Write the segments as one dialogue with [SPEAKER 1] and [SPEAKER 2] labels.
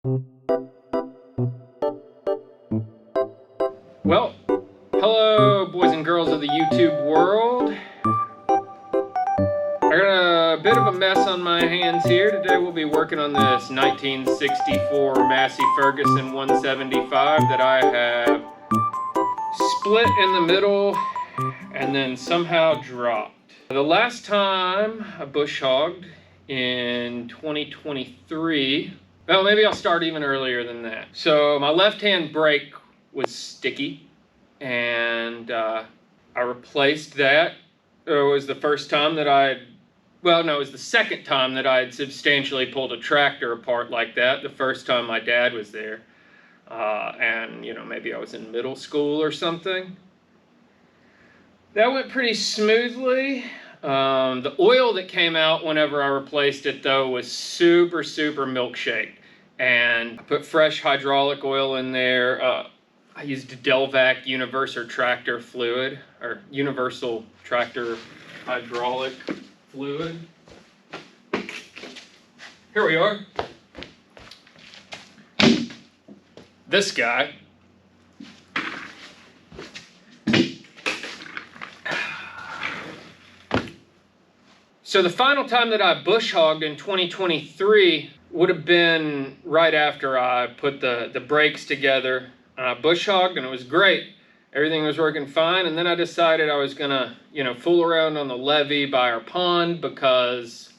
[SPEAKER 1] Well, hello boys and girls of the YouTube world. I got a bit of a mess on my hands here. Today we'll be working on this 1964 Massey Ferguson 175 that I have split in the middle and then somehow dropped. The last time I bush hogged in 2023, well, maybe I'll start even earlier than that. So my left-hand brake was sticky, and I replaced that. It was the first time that it was the second time that I had substantially pulled a tractor apart like that. The first time my dad was there, and maybe I was in middle school or something. That went pretty smoothly. The oil that came out whenever I replaced it, though, was super milkshake. And I put fresh hydraulic oil in there. I used Delvac Universal Tractor Fluid, or Universal Tractor Hydraulic Fluid. Here we are. This guy. So the final time that I bush hogged in 2023 would have been right after I put the brakes together. I bush hogged and it was great. Everything was working fine, and then I decided I was gonna, fool around on the levee by our pond because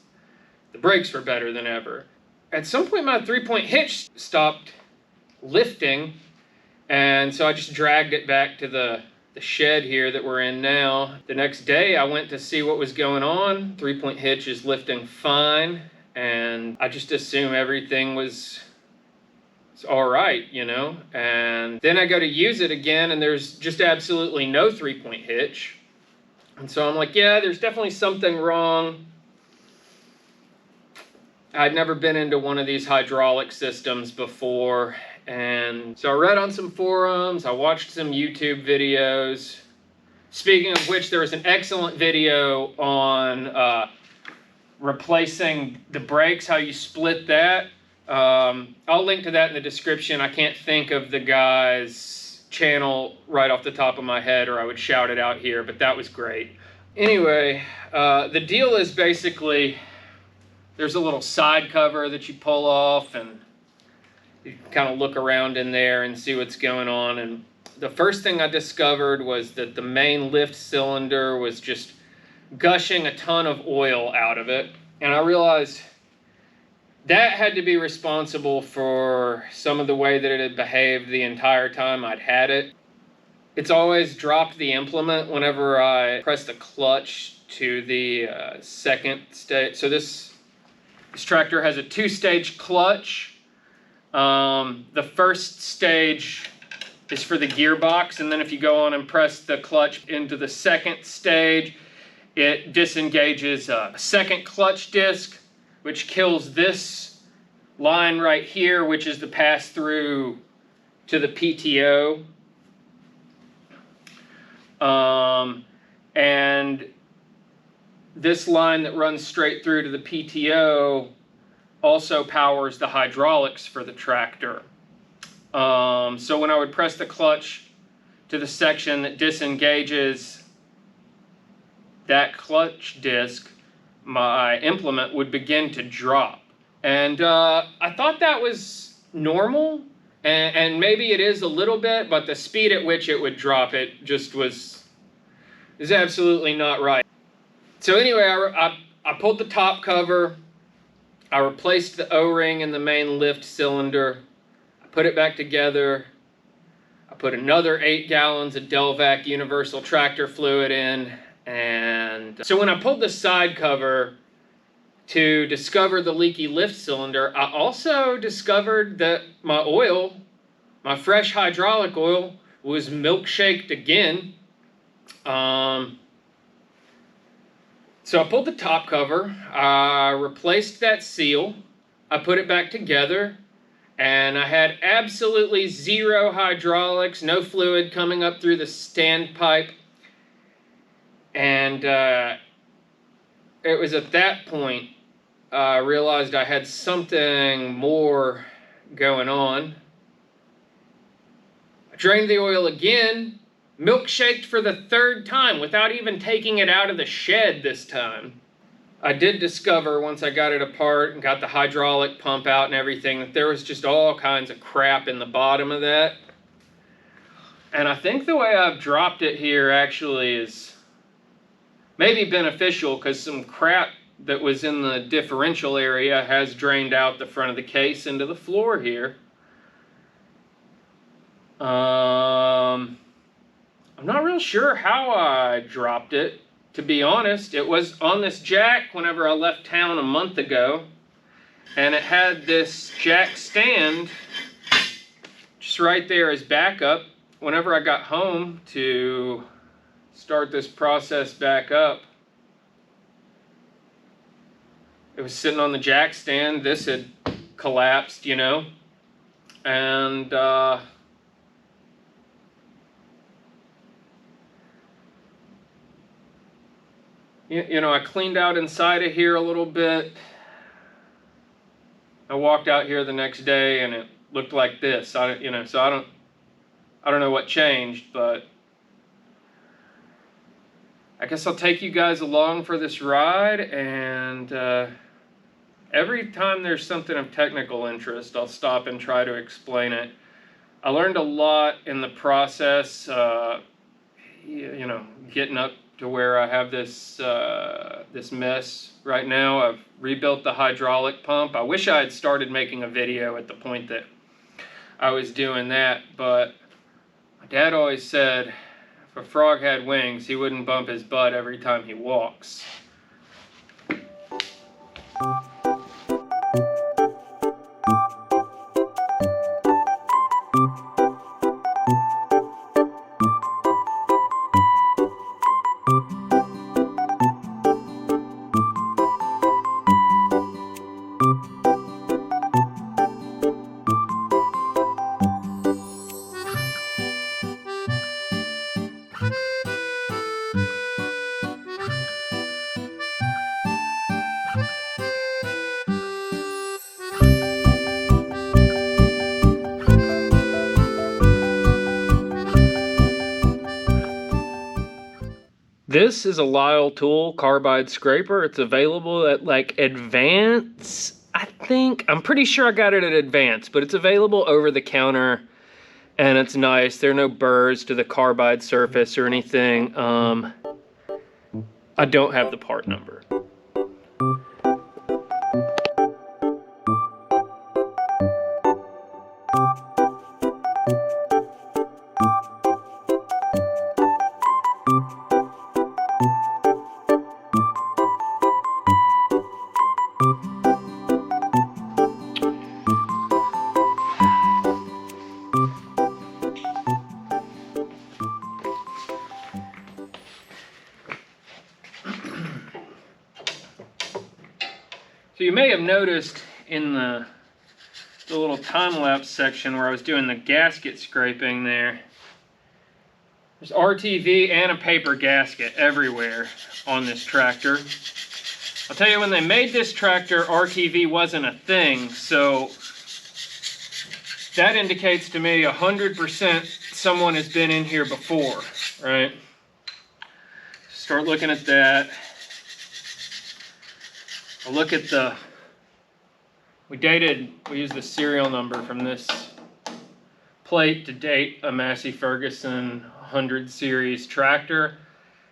[SPEAKER 1] the brakes were better than ever. At some point my 3-point hitch stopped lifting, and so I just dragged it back to the shed here that we're in now. The next day I went to see what was going on. 3-point hitch is lifting fine, and I just assume everything was all right, and then I go to use it again and there's just absolutely no 3-point hitch. And so I'm like, yeah, there's definitely something wrong. I'd never been into one of these hydraulic systems before, and so I read on some forums, I watched some YouTube videos. Speaking of which, there was an excellent video on replacing the brakes, how you split that. I'll link to that in the description. I can't think of the guy's channel right off the top of my head, or I would shout it out here, but that was great. Anyway, the deal is basically there's a little side cover that you pull off, and you can kind of look around in there and see what's going on. And the first thing I discovered was that the main lift cylinder was just gushing a ton of oil out of it, and I realized that had to be responsible for some of the way that it had behaved the entire time I'd had it. It's always dropped the implement whenever I press the clutch to the second stage. So this tractor has a 2-stage clutch. The first stage is for the gearbox, and then if you go on and press the clutch into the second stage, it disengages a second clutch disc, which kills this line right here, which is the pass-through to the PTO. And this line that runs straight through to the PTO also powers the hydraulics for the tractor. So when I would press the clutch to the section that disengages that clutch disc, my implement would begin to drop. And I thought that was normal, and maybe it is a little bit, but the speed at which it would drop it just is absolutely not right. So anyway, I pulled the top cover, I replaced the O-ring in the main lift cylinder, I put it back together, I put another 8 gallons of Delvac Universal Tractor Fluid in, and so when I pulled the side cover to discover the leaky lift cylinder, I also discovered that my fresh hydraulic oil, was milkshaked again. So I pulled the top cover, I replaced that seal, I put it back together, and I had absolutely zero hydraulics, no fluid coming up through the standpipe. And it was at that point I realized I had something more going on. I drained the oil again, milkshaked for the third time without even taking it out of the shed this time. I did discover once I got it apart and got the hydraulic pump out and everything that there was just all kinds of crap in the bottom of that. And I think the way I've dropped it here actually is maybe beneficial, because some crap that was in the differential area has drained out the front of the case into the floor here. I'm not real sure how I dropped it. To be honest, it was on this jack whenever I left town a month ago, and it had this jack stand just right there as backup. Whenever I got home to start this process back up, it was sitting on the jack stand. This had collapsed, you know, and you know, I cleaned out inside of here a little bit. I walked out here the next day and it looked like this. So I don't know what changed, but I guess I'll take you guys along for this ride, and every time there's something of technical interest, I'll stop and try to explain it. I learned a lot in the process, you know, getting up to where I have this this mess right now. I've rebuilt the hydraulic pump. I wish I had started making a video at the point that I was doing that, but my dad always said if a frog had wings, he wouldn't bump his butt every time he walks. This is a Lisle Tool Carbide scraper. It's available at like Advance, I think. I'm pretty sure I got it at Advance, but it's available over the counter and it's nice. There are no burrs to the carbide surface or anything. I don't have the part number. So you may have noticed in the little time-lapse section where I was doing the gasket scraping there, there's RTV and a paper gasket everywhere on this tractor. I'll tell you, when they made this tractor, RTV wasn't a thing, so that indicates to me 100% someone has been in here before, right? Start looking at that. I'll look at the, we used the serial number from this plate to date a Massey Ferguson 100 series tractor.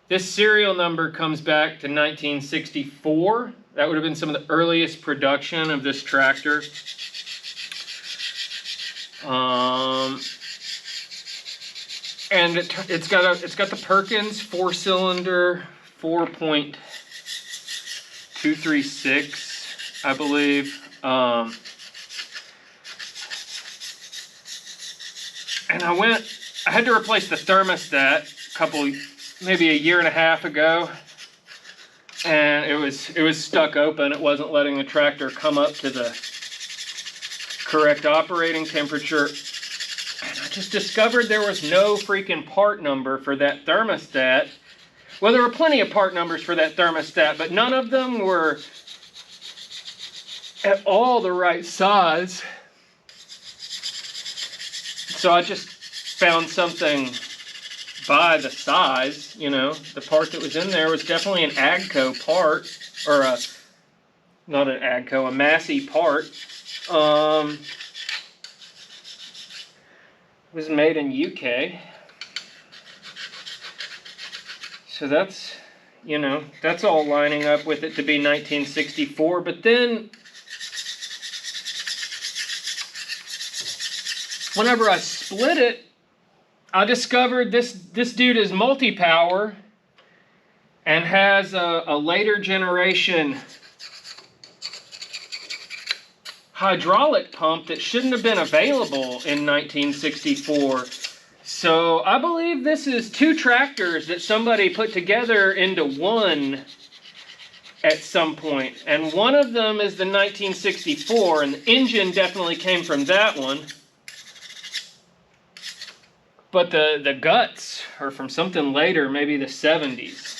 [SPEAKER 1] This serial number comes back to 1964. That would have been some of the earliest production of this tractor. And it's got the Perkins 4-cylinder 4.236, I believe. And I had to replace the thermostat maybe a year and a half ago, and it was stuck open. It wasn't letting the tractor come up to the correct operating temperature. And I just discovered there was no freaking part number for that thermostat. Well, there were plenty of part numbers for that thermostat, but none of them were at all the right size. So I just found something by the size, you know. The part that was in there was definitely an Agco part, or not an Agco, a Massey part. It was made in UK. So that's, you know, that's all lining up with it to be 1964. But then, whenever I split it, I discovered this dude is Multipower and has a later generation hydraulic pump that shouldn't have been available in 1964. So I believe this is two tractors that somebody put together into one at some point. And one of them is the 1964, and the engine definitely came from that one. But the guts are from something later, maybe the 70s.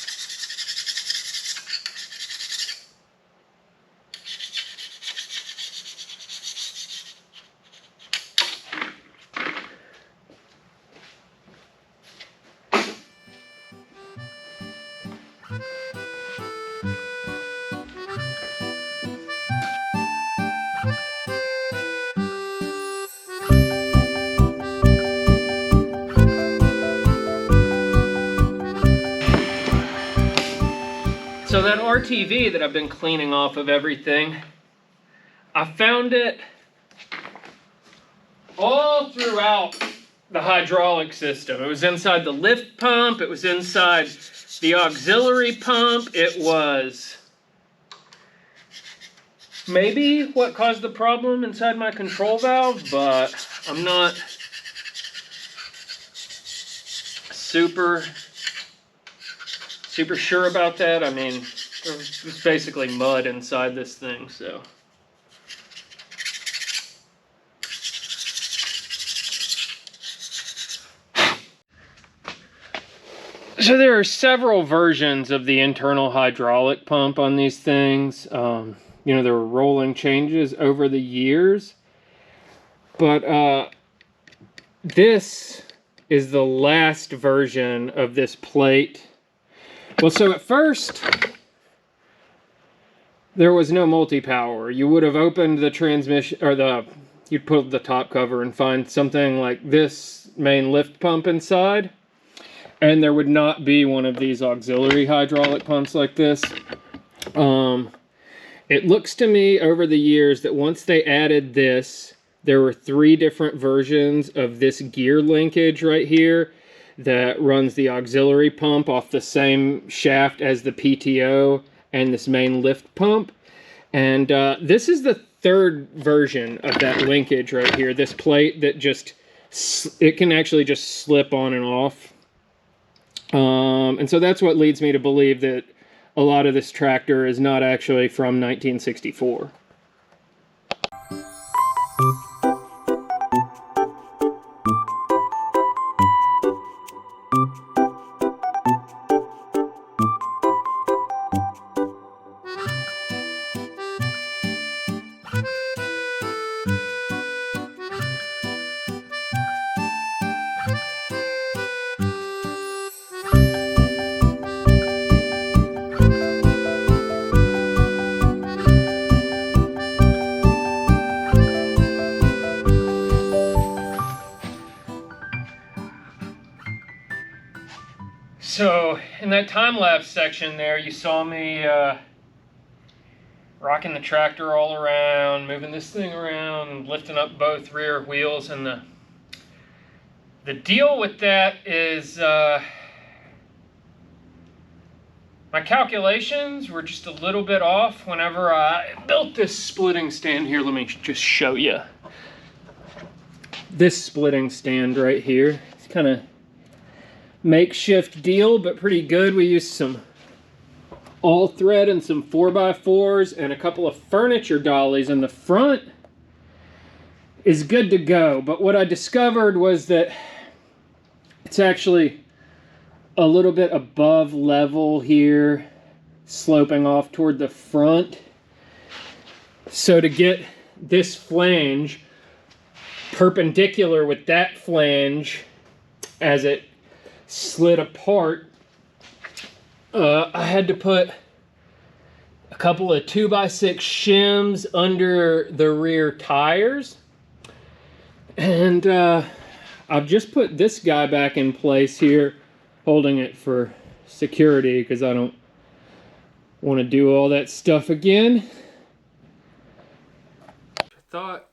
[SPEAKER 1] So that RTV that I've been cleaning off of everything, I found it all throughout the hydraulic system. It was inside the lift pump, it was inside the auxiliary pump, it was maybe what caused the problem inside my control valve, but I'm not super sure about that. I mean, there was basically mud inside this thing, so. So there are several versions of the internal hydraulic pump on these things. You know, there were rolling changes over the years, but this is the last version of this plate. Well, so at first, there was no Multipower. You would have opened the transmission, or you'd put the top cover and find something like this main lift pump inside. And there would not be one of these auxiliary hydraulic pumps like this. It looks to me over the years that once they added this, there were 3 different versions of this gear linkage right here that runs the auxiliary pump off the same shaft as the PTO and this main lift pump. And this is the 3rd version of that linkage right here. This plate that just, it can actually just slip on and off. And so that's what leads me to believe that a lot of this tractor is not actually from 1964. So in that time-lapse section there, you saw me rocking the tractor all around, moving this thing around, lifting up both rear wheels. And the deal with that is my calculations were just a little bit off whenever I built this splitting stand here. Let me just show you. This splitting stand right here. It's kind of makeshift deal, but pretty good. We used some all thread and some 4x4s and a couple of furniture dollies, and the front is good to go. But what I discovered was that it's actually a little bit above level here, sloping off toward the front. So to get this flange perpendicular with that flange as it slid apart, I had to put a couple of 2x6 shims under the rear tires. And I've just put this guy back in place here, holding it for security because I don't want to do all that stuff again. I thought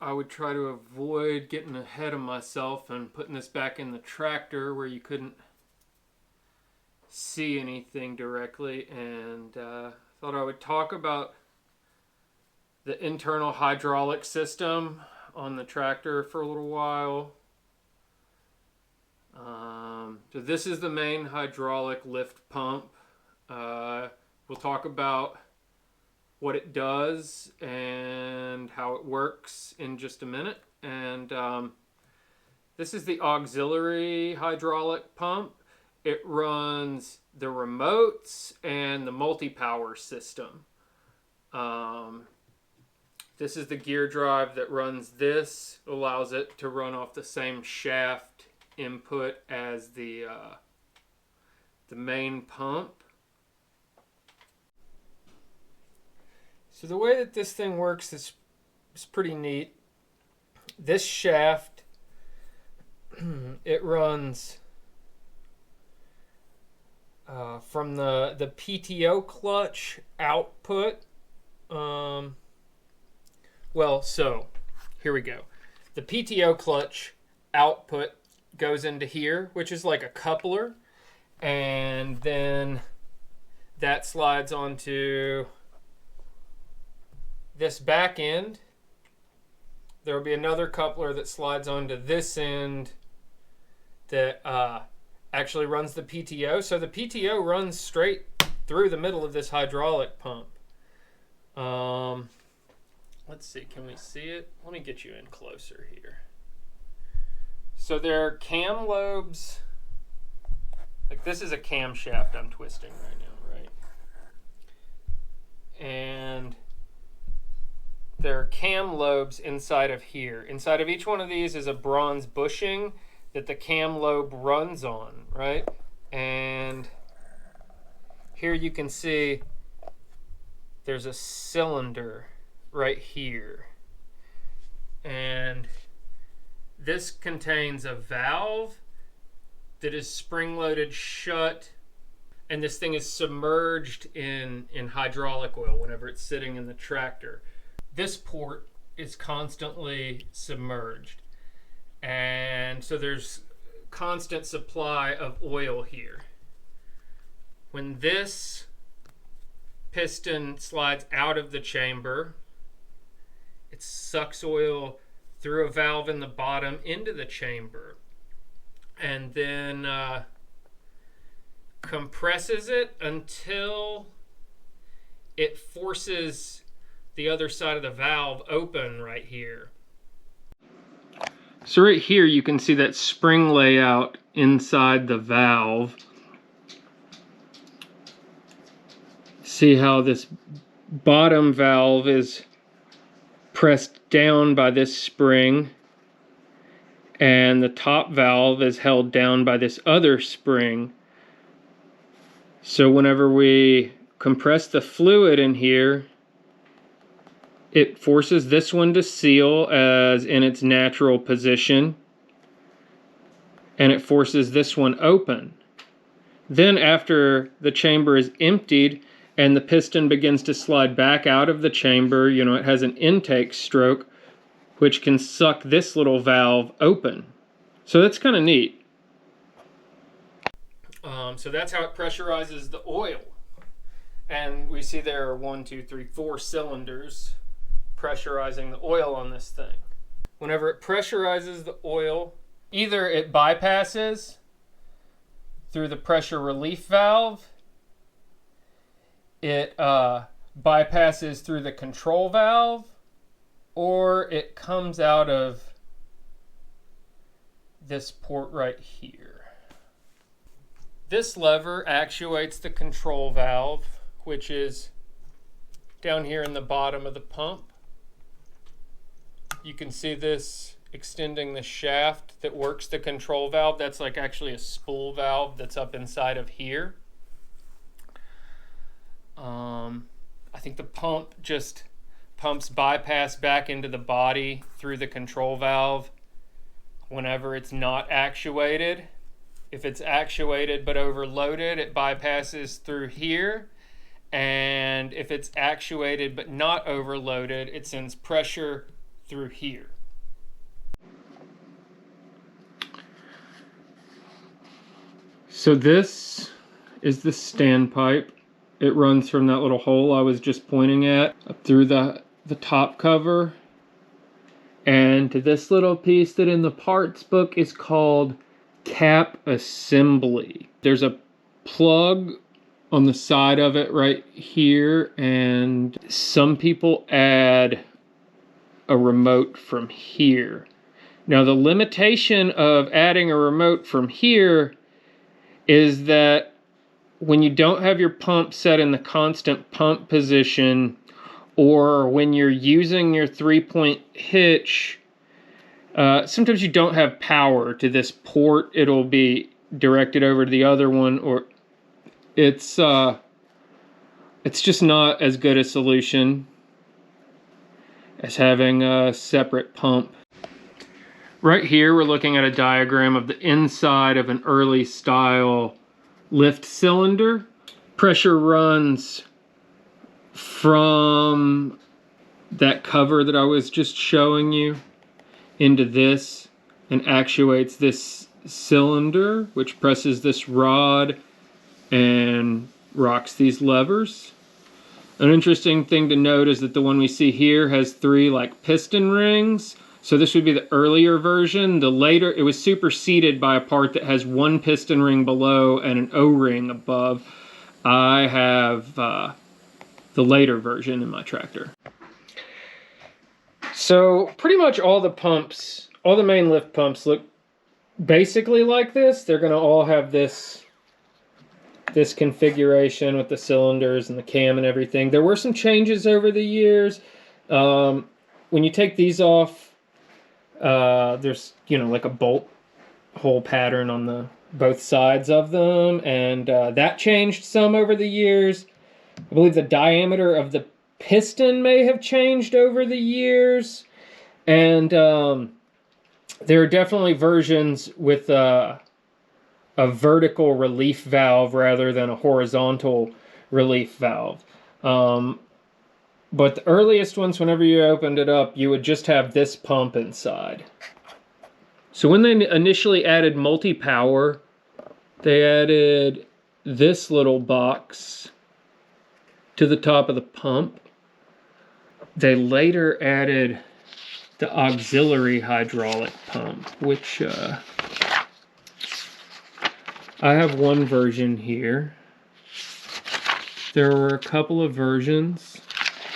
[SPEAKER 1] I would try to avoid getting ahead of myself and putting this back in the tractor where you couldn't see anything directly, and thought I would talk about the internal hydraulic system on the tractor for a little while. So this is the main hydraulic lift pump. We'll talk about what it does and how it works in just a minute. And this is the auxiliary hydraulic pump. It runs the remotes and the Multipower system. This is the gear drive that runs this, allows it to run off the same shaft input as the main pump. So the way that this thing works is pretty neat. This shaft, it runs from the PTO clutch output. Well, so here we go. The PTO clutch output goes into here, which is like a coupler, and then that slides onto this back end. There will be another coupler that slides onto this end that actually runs the PTO. So the PTO runs straight through the middle of this hydraulic pump. Let's see, can we see it? Let me get you in closer here. So there are cam lobes. Like this is a camshaft I'm twisting right now, right? And there are cam lobes inside of here. Inside of each one of these is a bronze bushing that the cam lobe runs on, right? And here you can see there's a cylinder right here. And this contains a valve that is spring-loaded shut, and this thing is submerged in hydraulic oil whenever it's sitting in the tractor. This port is constantly submerged, and so there's constant supply of oil here. When this piston slides out of the chamber, it sucks oil through a valve in the bottom into the chamber, and then compresses it until it forces the other side of the valve open right here. So right here you can see that spring layout inside the valve. See how this bottom valve is pressed down by this spring, and the top valve is held down by this other spring. So whenever we compress the fluid in here, it forces this one to seal as in its natural position, and it forces this one open. Then after the chamber is emptied and the piston begins to slide back out of the chamber, you know, it has an intake stroke which can suck this little valve open. So that's kind of neat. So that's how it pressurizes the oil. And we see there are 4 cylinders pressurizing the oil on this thing. Whenever it pressurizes the oil, either it bypasses through the pressure relief valve, it bypasses through the control valve, or it comes out of this port right here. This lever actuates the control valve, which is down here in the bottom of the pump. You can see this extending the shaft that works the control valve. That's like actually a spool valve that's up inside of here. I think the pump just pumps bypass back into the body through the control valve whenever it's not actuated. If it's actuated but overloaded, it bypasses through here. And if it's actuated but not overloaded, it sends pressure through here. So this is the standpipe. It runs from that little hole I was just pointing at up through the top cover and to this little piece that in the parts book is called cap assembly. There's a plug on the side of it right here, and some people add a remote from here. Now the limitation of adding a remote from here is that when you don't have your pump set in the constant pump position, or when you're using your 3-point hitch, sometimes you don't have power to this port. It'll be directed over to the other one, or it's just not as good a solution as having a separate pump. Right here we're looking at a diagram of the inside of an early style lift cylinder. Pressure runs from that cover that I was just showing you into this and actuates this cylinder, which presses this rod and rocks these levers. An interesting thing to note is that the one we see here has 3 like piston rings. So this would be the earlier version. The later, it was superseded by a part that has 1 piston ring below and an O-ring above. I have the later version in my tractor. So pretty much all the pumps, all the main lift pumps look basically like this. They're gonna all have this configuration with the cylinders and the cam and everything. There were some changes over the years. When you take these off, there's, you know, like a bolt hole pattern on both sides of them, and that changed some over the years. I believe the diameter of the piston may have changed over the years, and there are definitely versions with a vertical relief valve rather than a horizontal relief valve. But the earliest ones, whenever you opened it up, you would just have this pump inside. So when they initially added Multipower, they added this little box to the top of the pump. They later added the auxiliary hydraulic pump, which I have one version here. There were a couple of versions.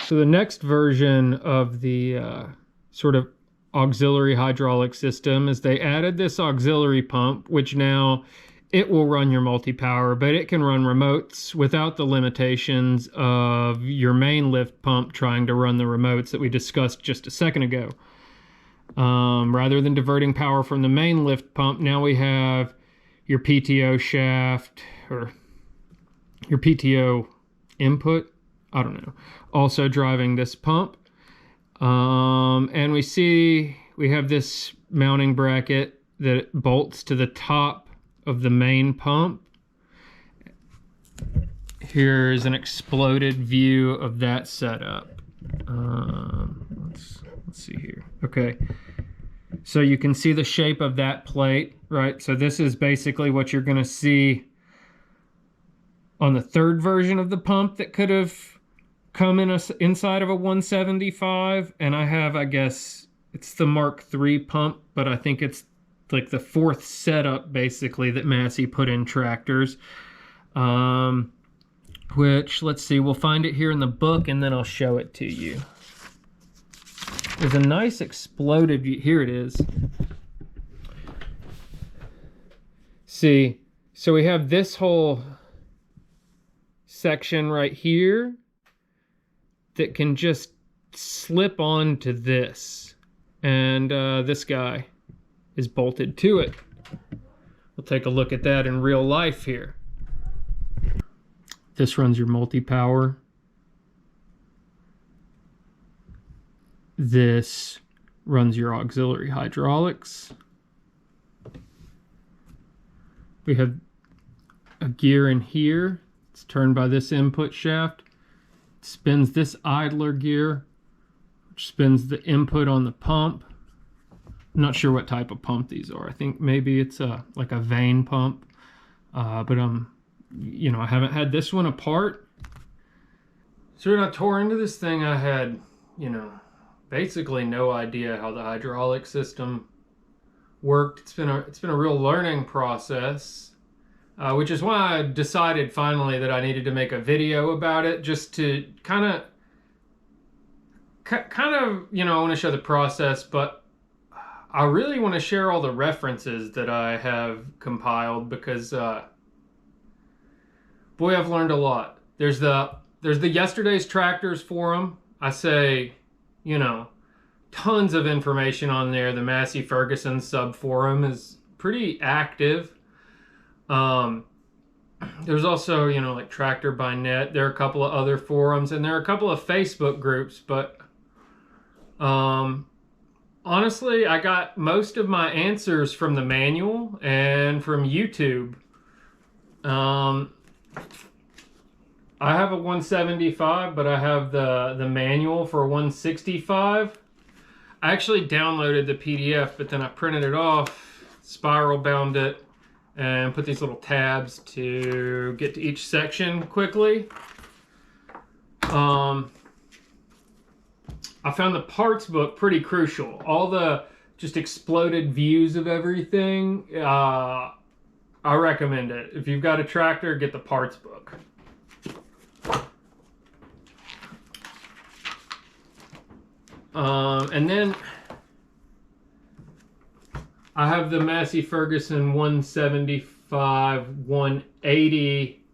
[SPEAKER 1] So the next version of the sort of auxiliary hydraulic system is they added this auxiliary pump, which now it will run your Multipower, but it can run remotes without the limitations of your main lift pump trying to run the remotes that we discussed just a second ago. Rather than diverting power from the main lift pump, now we have your PTO shaft or your PTO input, I don't know, also driving this pump. And we have this mounting bracket that bolts to the top of the main pump. Here's an exploded view of that setup. Let's see here. Okay, so you can see the shape of that plate, right? So this is basically what you're going to see on the third version of the pump that could have come inside of a 175, and I have, I guess it's the Mark III pump, but I think it's like the 4th setup basically that Massey put in tractors. Which, let's see, we'll find it here in the book and then I'll show it to you. There's a nice exploded view. Here it is. See, so we have this whole section right here that can just slip onto this and this guy is bolted to it. We'll take a look at that in real life here. This runs your Multipower. This runs your auxiliary hydraulics. We have a gear in here. It's turned by this input shaft. It spins this idler gear, which spins the input on the pump. I'm not sure what type of pump these are. I think maybe it's like a vane pump, but you know, I haven't had this one apart. So when I tore into this thing, I had, you know, basically no idea how the hydraulic system worked. It's been a real learning process, which is why I decided finally that I needed to make a video about it, just to kind of, you know, I want to show the process, but I really want to share all the references that I have compiled, because boy, I've learned a lot. There's the Yesterday's Tractors forum. I say, you know, tons of information on there. The Massey Ferguson sub forum is pretty active. There's also, you know, like Tractor by Net. There are a couple of other forums, and there are a couple of Facebook groups, but honestly, I got most of my answers from the manual and from YouTube. I have a 175, but I have the manual for a 165. I actually downloaded the PDF, but then I printed it off, spiral bound it, and put these little tabs to get to each section quickly. I found the parts book pretty crucial. All the just exploded views of everything, I recommend it. If you've got a tractor, get the parts book. And then I have the Massey Ferguson 175, 180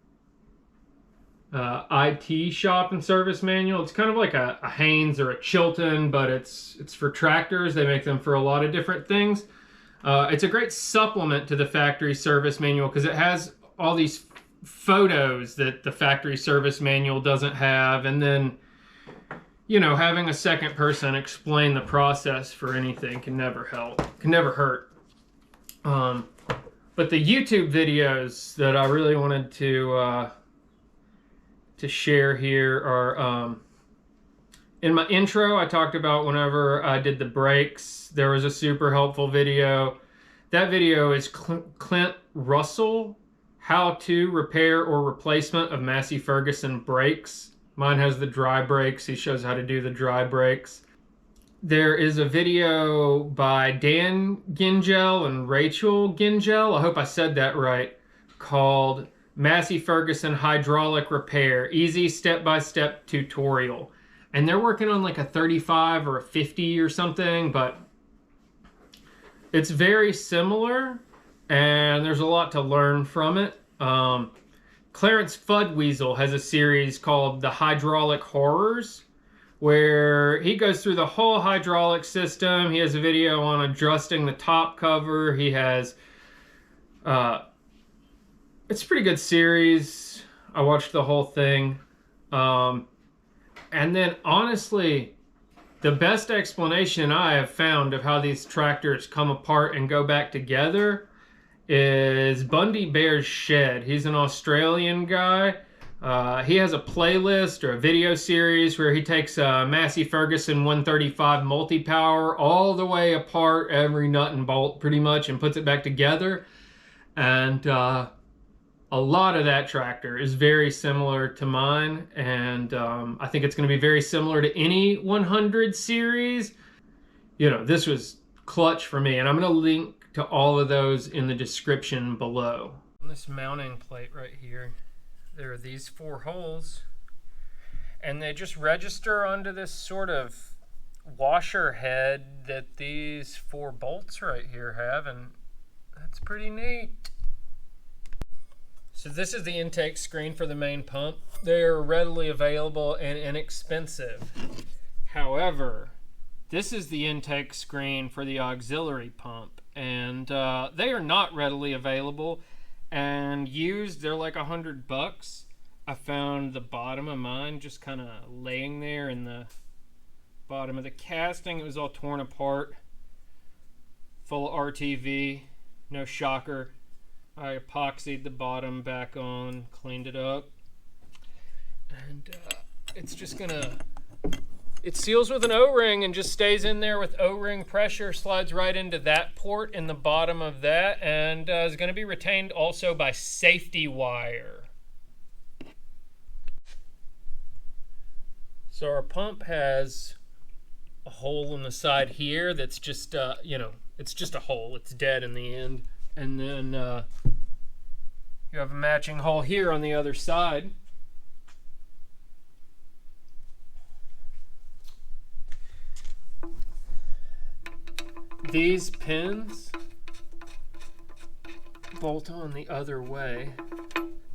[SPEAKER 1] IT shop and service manual. It's kind of like a Haynes or a Chilton, but it's for tractors. They make them for a lot of different things. It's a great supplement to the factory service manual, because it has all these photos that the factory service manual doesn't have, and then, you know, having a second person explain the process for anything can never hurt. But the YouTube videos that I really wanted to share here are, in my intro, I talked about whenever I did the brakes, there was a super helpful video. That video is Clint Russell, How to Repair or Replacement of Massey Ferguson Brakes. Mine has the dry brakes. He shows how to do the dry brakes. There is a video by Dan Gingell and Rachel Gingell, I hope I said that right, called Massey Ferguson Hydraulic Repair, Easy Step-by-Step Tutorial. And they're working on like a 35 or a 50 or something, but it's very similar, and there's a lot to learn from it. Clarence Fudweasel has a series called The Hydraulic Horrors, where he goes through the whole hydraulic system. He has a video on adjusting the top cover. He has, it's a pretty good series. I watched the whole thing. And then honestly, the best explanation I have found of how these tractors come apart and go back together is Bundy Bear's Shed. He's an Australian guy. He has a playlist or a video series where he takes a Massey Ferguson 135 Multipower all the way apart, every nut and bolt pretty much, and puts it back together. And a lot of that tractor is very similar to mine, and I think it's going to be very similar to any 100 series. You know, this was clutch for me, and I'm going to link to all of those in the description below. On this mounting plate right here, there are these 4 holes, and they just register onto this sort of washer head that these 4 bolts right here have, and that's pretty neat. So this is the intake screen for the main pump. They're readily available and inexpensive. However, This is the intake screen for the auxiliary pump, and they are not readily available, and used they're like $100. I found the bottom of mine just kind of laying there in the bottom of the casting. It was all torn apart, full of RTV, no shocker. I epoxied the bottom back on, cleaned it up, and it's just gonna, it seals with an O-ring and just stays in there with O-ring pressure, slides right into that port in the bottom of that, and is going to be retained also by safety wire. So our pump has a hole in the side here that's just, it's just a hole. It's dead in the end. And then you have a matching hole here on the other side. These pins bolt on the other way.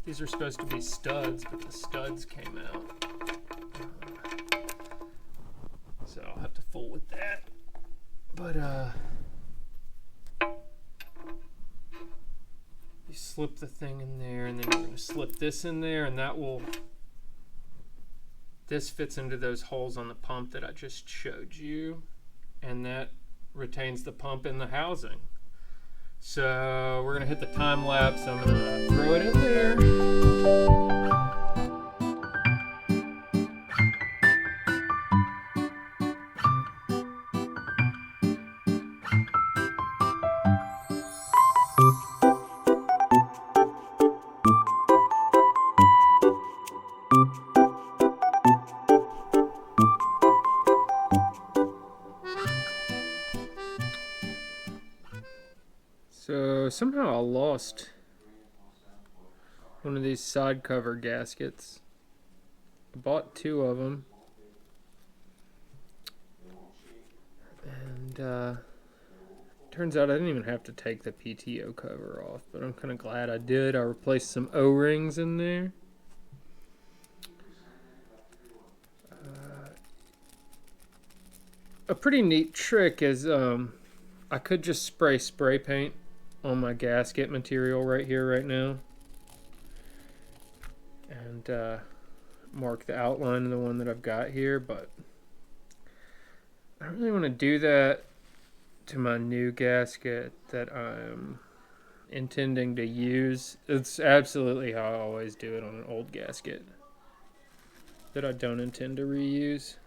[SPEAKER 1] These are supposed to be studs, but the studs came out. So I'll have to fool with that. But you slip the thing in there, and then you're going to slip this in there, and that will, this fits into those holes on the pump that I just showed you, and that retains the pump in the housing. So we're gonna hit the time lapse. I'm gonna throw it in there. So somehow I lost one of these side cover gaskets. I bought 2 of them, and turns out I didn't even have to take the PTO cover off, but I'm kind of glad I did. I replaced some O-rings in there. A pretty neat trick is I could just spray paint on my gasket material right here, right now, and mark the outline of the one that I've got here, but I don't really want to do that to my new gasket that I'm intending to use. It's absolutely how I always do it on an old gasket that I don't intend to reuse.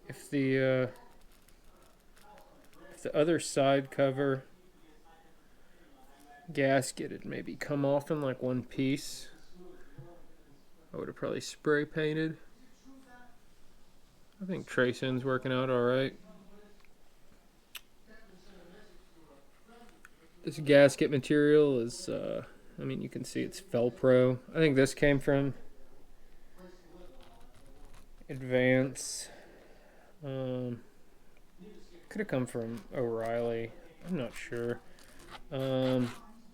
[SPEAKER 1] If the other side cover gasket had maybe come off in like one piece, I would have probably spray painted. I think tracing's working out alright. This gasket material is, I mean, you can see it's Felpro. I think this came from Advance. Could have come from O'Reilly. I'm not sure. I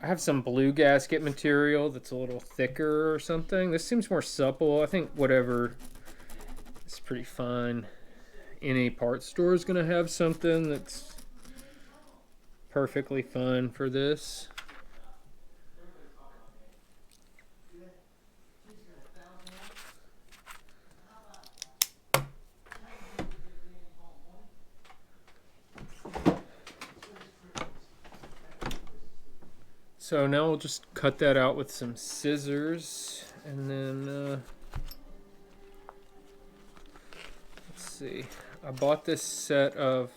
[SPEAKER 1] have some blue gasket material that's a little thicker or something. This seems more supple. I think whatever is pretty fine. Any parts store is going to have something that's perfectly fine for this. So now we'll just cut that out with some scissors, and then let's see. I bought this set of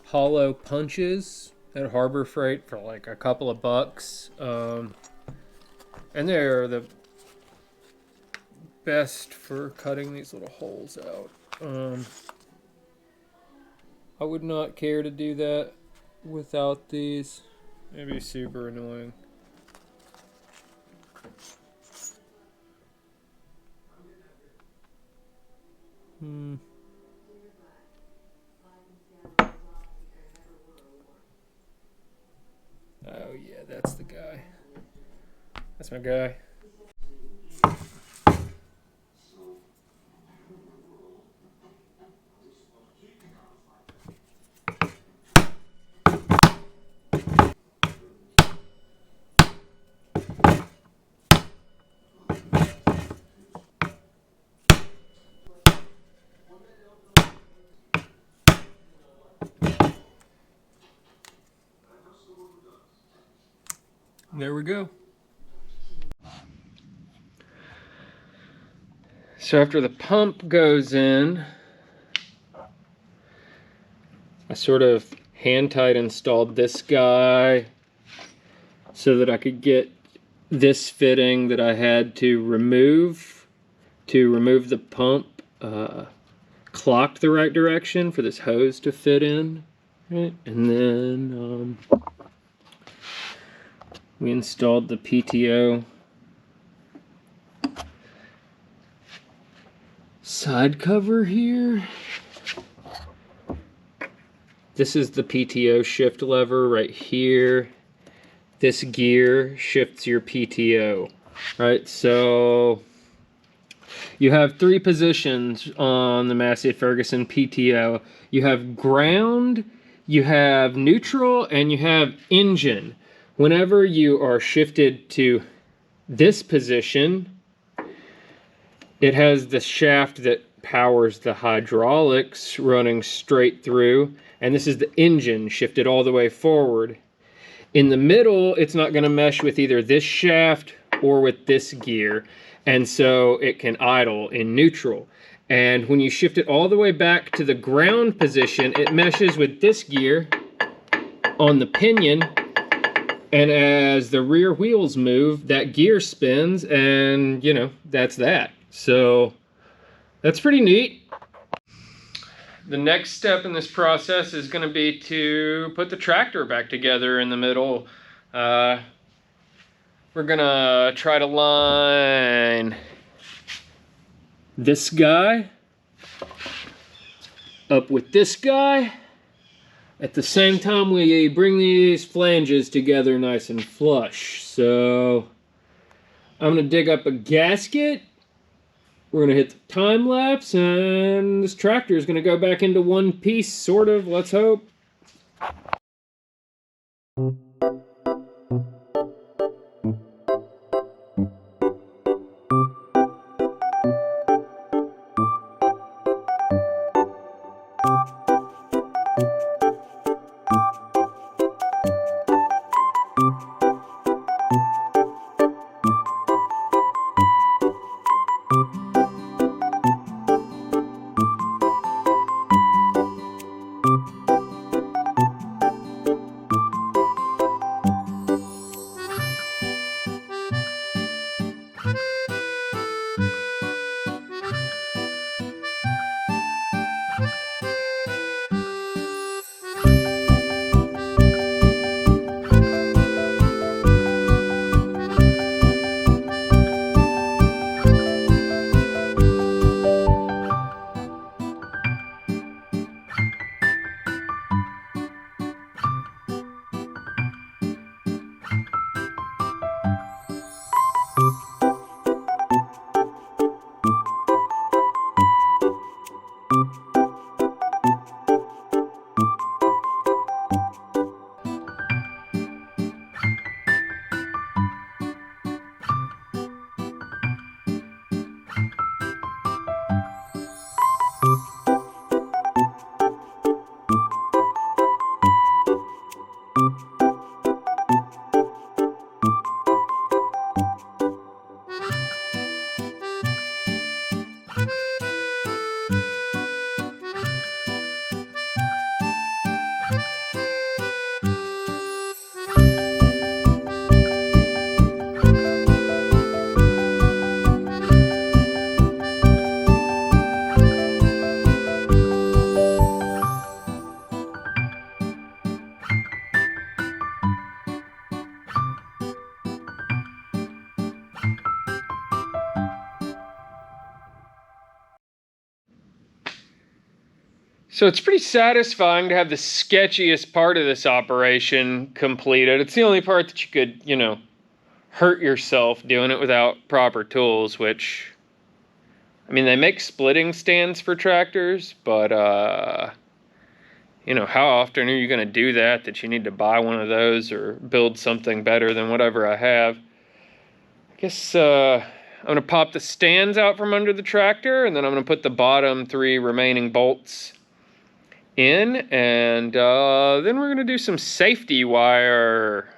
[SPEAKER 1] hollow punches at Harbor Freight for like a couple of bucks, and they're the best for cutting these little holes out. I would not care to do that without these. It'd be super annoying. Oh yeah, that's the guy. That's my guy.
[SPEAKER 2] there we go.
[SPEAKER 1] So after the pump goes in, I sort of hand tight installed this guy so that I could get this fitting that I had to remove the pump clocked the right direction for this hose to fit in, right? And then we installed the PTO side cover here. This is the PTO shift lever right here. This gear shifts your PTO, right? So you have 3 positions on the Massey Ferguson PTO. You have ground, you have neutral, and you have engine. Whenever you are shifted to this position, it has the shaft that powers the hydraulics running straight through, and this is the engine shifted all the way forward. In the middle, it's not going to mesh with either this shaft or with this gear, and so it can idle in neutral. And when you shift it all the way back to the ground position, it meshes with this gear on the pinion, and as the rear wheels move, that gear spins, and you know, that's that. So that's pretty neat. The next step in this process is going to be to put the tractor back together in the middle. We're going to try to line this guy up with this guy. At the same time, we bring these flanges together nice and flush. So I'm going to dig up a gasket. We're going to hit the time lapse, and this tractor is going to go back into one piece, sort of, let's hope. So it's pretty satisfying to have the sketchiest part of this operation completed. It's the only part that you could, you know, hurt yourself doing it without proper tools, which, I mean, they make splitting stands for tractors, but, you know, how often are you going to do that you need to buy one of those or build something better than whatever I have? I guess, I'm going to pop the stands out from under the tractor, and then I'm going to put the bottom 3 remaining bolts in, and then we're going to do some safety wire.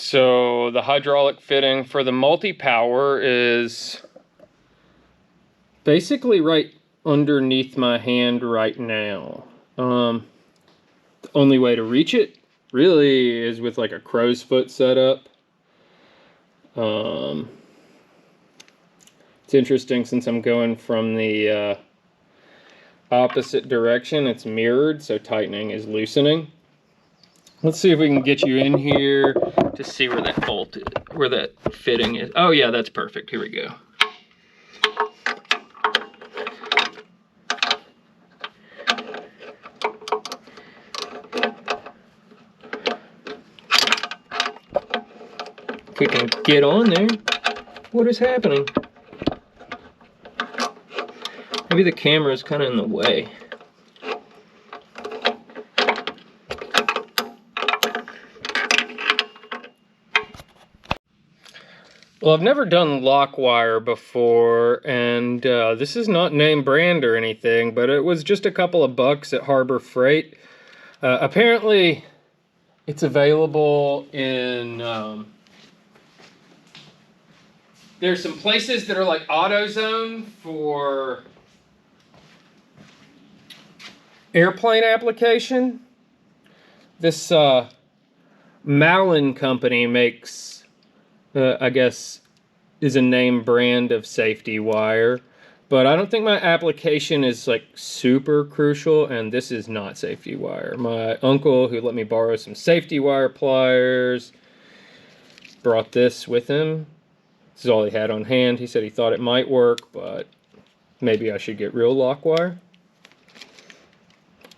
[SPEAKER 1] So the hydraulic fitting for the Multipower is basically right underneath my hand right now. The only way to reach it really is with like a crow's foot setup. It's interesting since I'm going from the opposite direction, it's mirrored, so tightening is loosening. Let's see if we can get you in here to see where that bolt is, where that fitting is. Oh yeah, that's perfect. Here we go. If we can get on there. What is happening? Maybe the camera is kind of in the way. Well, I've never done lock wire before, and this is not name brand or anything, but it was just a couple of bucks at Harbor Freight. Apparently, it's available in... there's some places that are like AutoZone for airplane application. This Malin company makes, I guess, is a name brand of safety wire. But I don't think my application is like super crucial, and this is not safety wire. My uncle, who let me borrow some safety wire pliers, brought this with him. This is all he had on hand. He said he thought it might work, but maybe I should get real lock wire.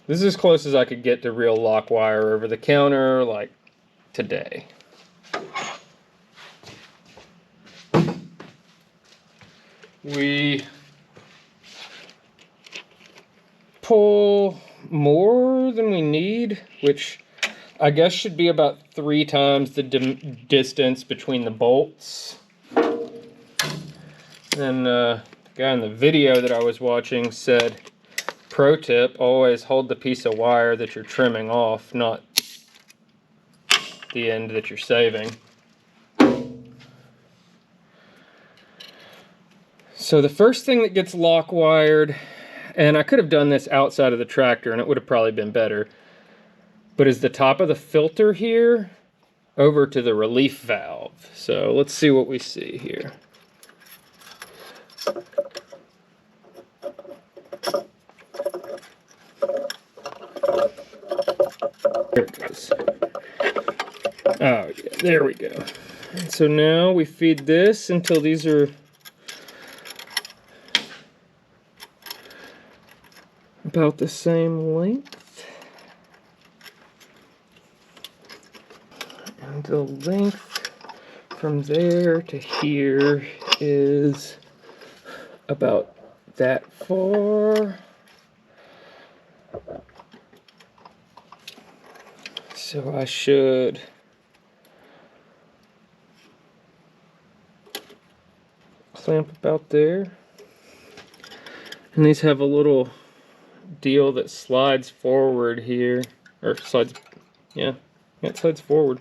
[SPEAKER 1] This is as close as I could get to real lock wire over the counter, like today. We pull more than we need, which I guess should be about 3 times the distance between the bolts. And the guy in the video that I was watching said, pro tip, always hold the piece of wire that you're trimming off, not the end that you're saving. So the first thing that gets lock wired, and I could have done this outside of the tractor and it would have probably been better, but is the top of the filter here over to the relief valve. So let's see what we see here. There it goes. Oh yeah, there we go. And so now we feed this until these are about the same length. And the length from there to here is about that far. So I should clamp about there. And these have a little deal that slides forward here, or slides, yeah, it slides forward.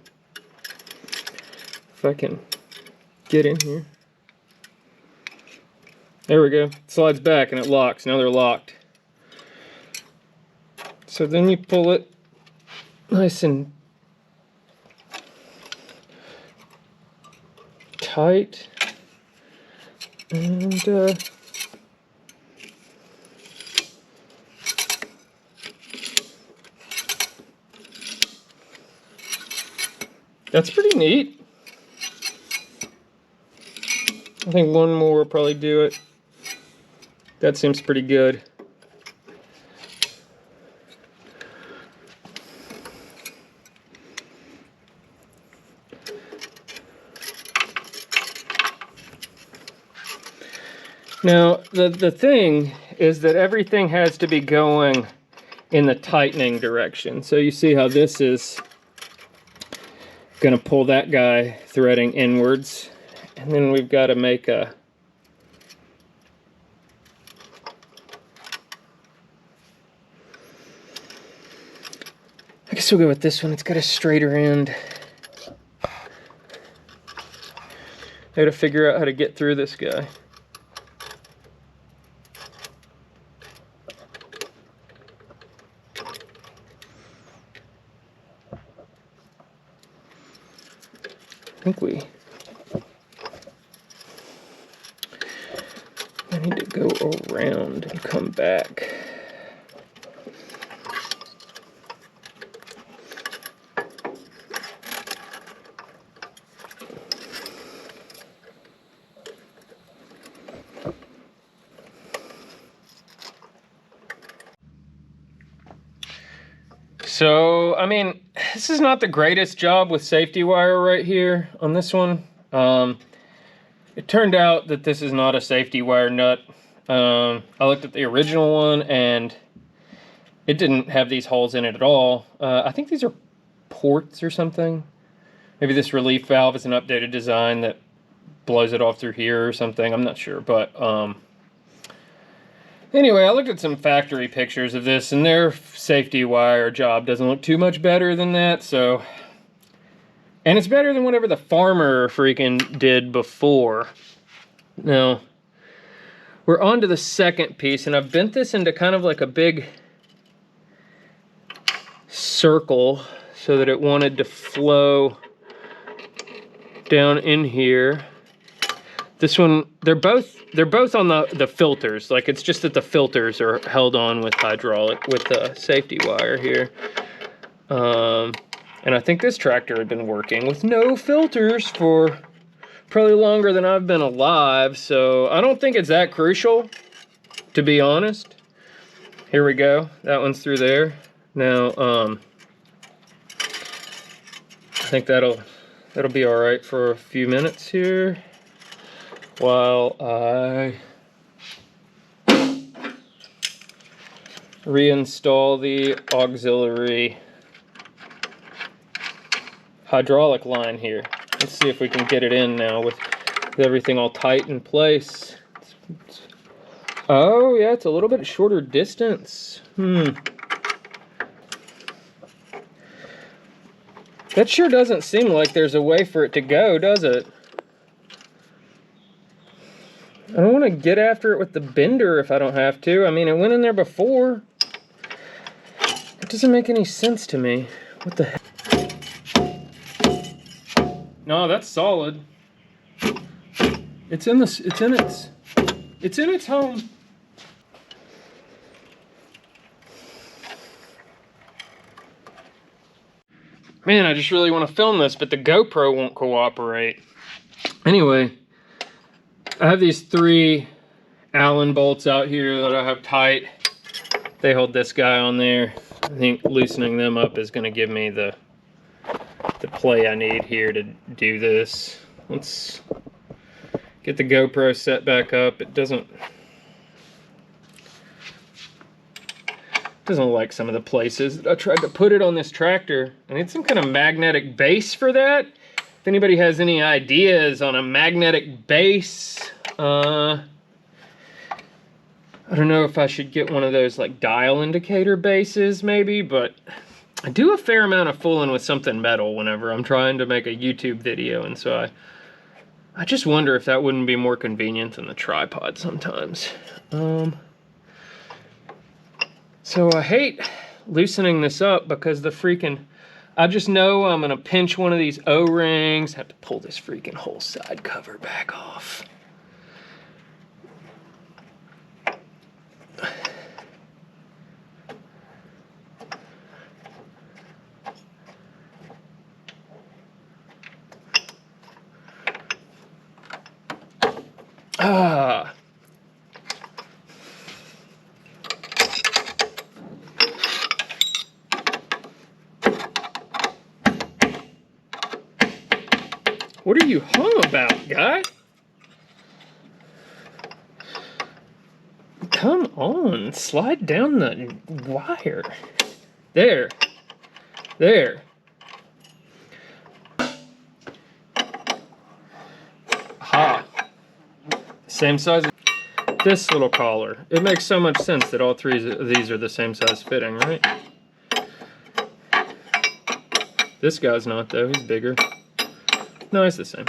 [SPEAKER 1] If I can get in here. There we go. It slides back and it locks. Now they're locked. So then you pull it nice and tight, and that's pretty neat. I think one more will probably do it. That seems pretty good. Now, the thing is that everything has to be going in the tightening direction. So you see how this is going to pull that guy threading inwards. And then we've got to make a... I guess we'll go with this one. It's got a straighter end. I gotta figure out how to get through this guy. I need to go around and come back. So, I mean, this is not the greatest job with safety wire right here on this one. It turned out that this is not a safety wire nut. I looked at the original one and it didn't have these holes in it at all. I think these are ports or something. Maybe this relief valve is an updated design that blows it off through here or something. I'm not sure, but anyway, I looked at some factory pictures of this and their safety wire job doesn't look too much better than that, so... And it's better than whatever the farmer freaking did before. Now, we're on to the second piece, and I've bent this into kind of like a big circle so that it wanted to flow down in here. This one, they're both on the filters. Like, it's just that the filters are held on with the safety wire here. And I think this tractor had been working with no filters for probably longer than I've been alive, so I don't think it's that crucial, to be honest. Here we go. That one's through there. Now, I think that'll be all right for a few minutes here while I reinstall the auxiliary hydraulic line here. Let's see if we can get it in now with everything all tight in place. Oh yeah, it's a little bit shorter distance. That sure doesn't seem like there's a way for it to go, does it? I don't want to get after it with the bender if I don't have to. I mean, it went in there before. It doesn't make any sense to me. What the heck? No, that's solid. It's in its home. Man, I just really want to film this, but the GoPro won't cooperate. Anyway, I have these 3 Allen bolts out here that I have tight. They hold this guy on there. I think loosening them up is going to give me the play I need here to do this. Let's get the GoPro set back up. It doesn't like some of the places that I tried to put it on this tractor. I need some kind of magnetic base for that. If anybody has any ideas on a magnetic base, I don't know if I should get one of those like dial indicator bases maybe, but I do a fair amount of fooling with something metal whenever I'm trying to make a YouTube video, and so I just wonder if that wouldn't be more convenient than the tripod sometimes. So I hate loosening this up because I just know I'm gonna pinch one of these O-rings, have to pull this freaking whole side cover back off. What are you hung about, guy? Come on, slide down the wire. There. Ha. Same size as this little collar. It makes so much sense that all 3 of these are the same size fitting, right? This guy's not though, he's bigger. No, it's the same.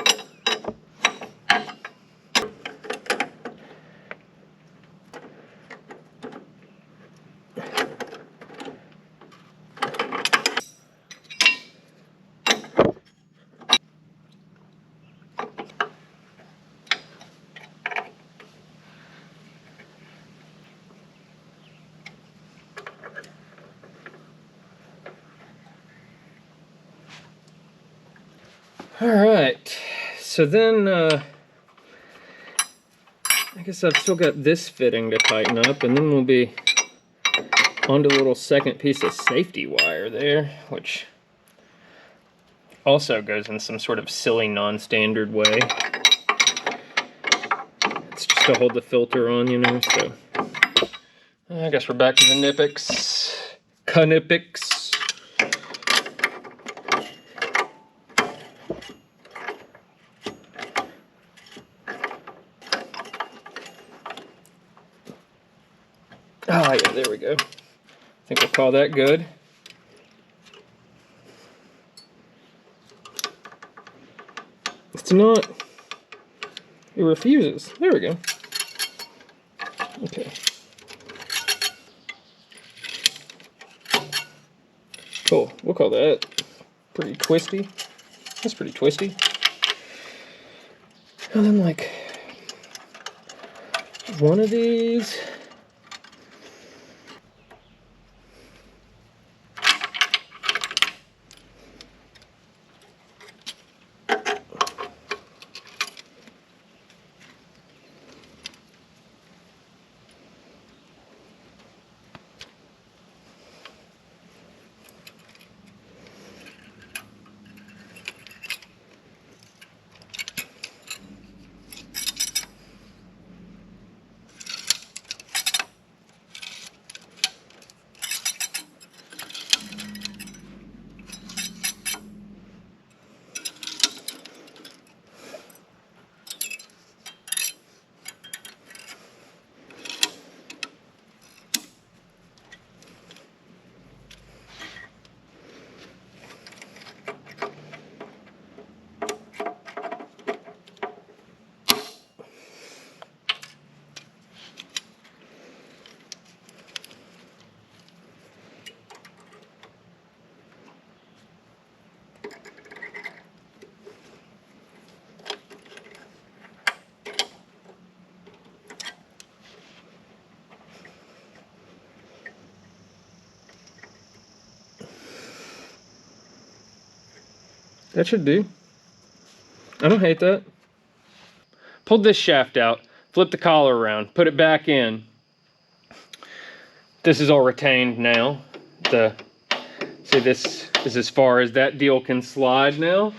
[SPEAKER 1] All right, so then I guess I've still got this fitting to tighten up, and then we'll be onto a little second piece of safety wire there, which also goes in some sort of silly non-standard way. It's just to hold the filter on, you know, so I guess we're back to the Knipex. Knipex. Oh yeah, there we go. I think we'll call that good. It's not, it refuses. There we go. Okay. Cool, we'll call that pretty twisty. That's pretty twisty. And then like one of these. That should do. I don't hate that. Pulled this shaft out, flipped the collar around, put it back in. This is all retained now. See, this is as far as that deal can slide now.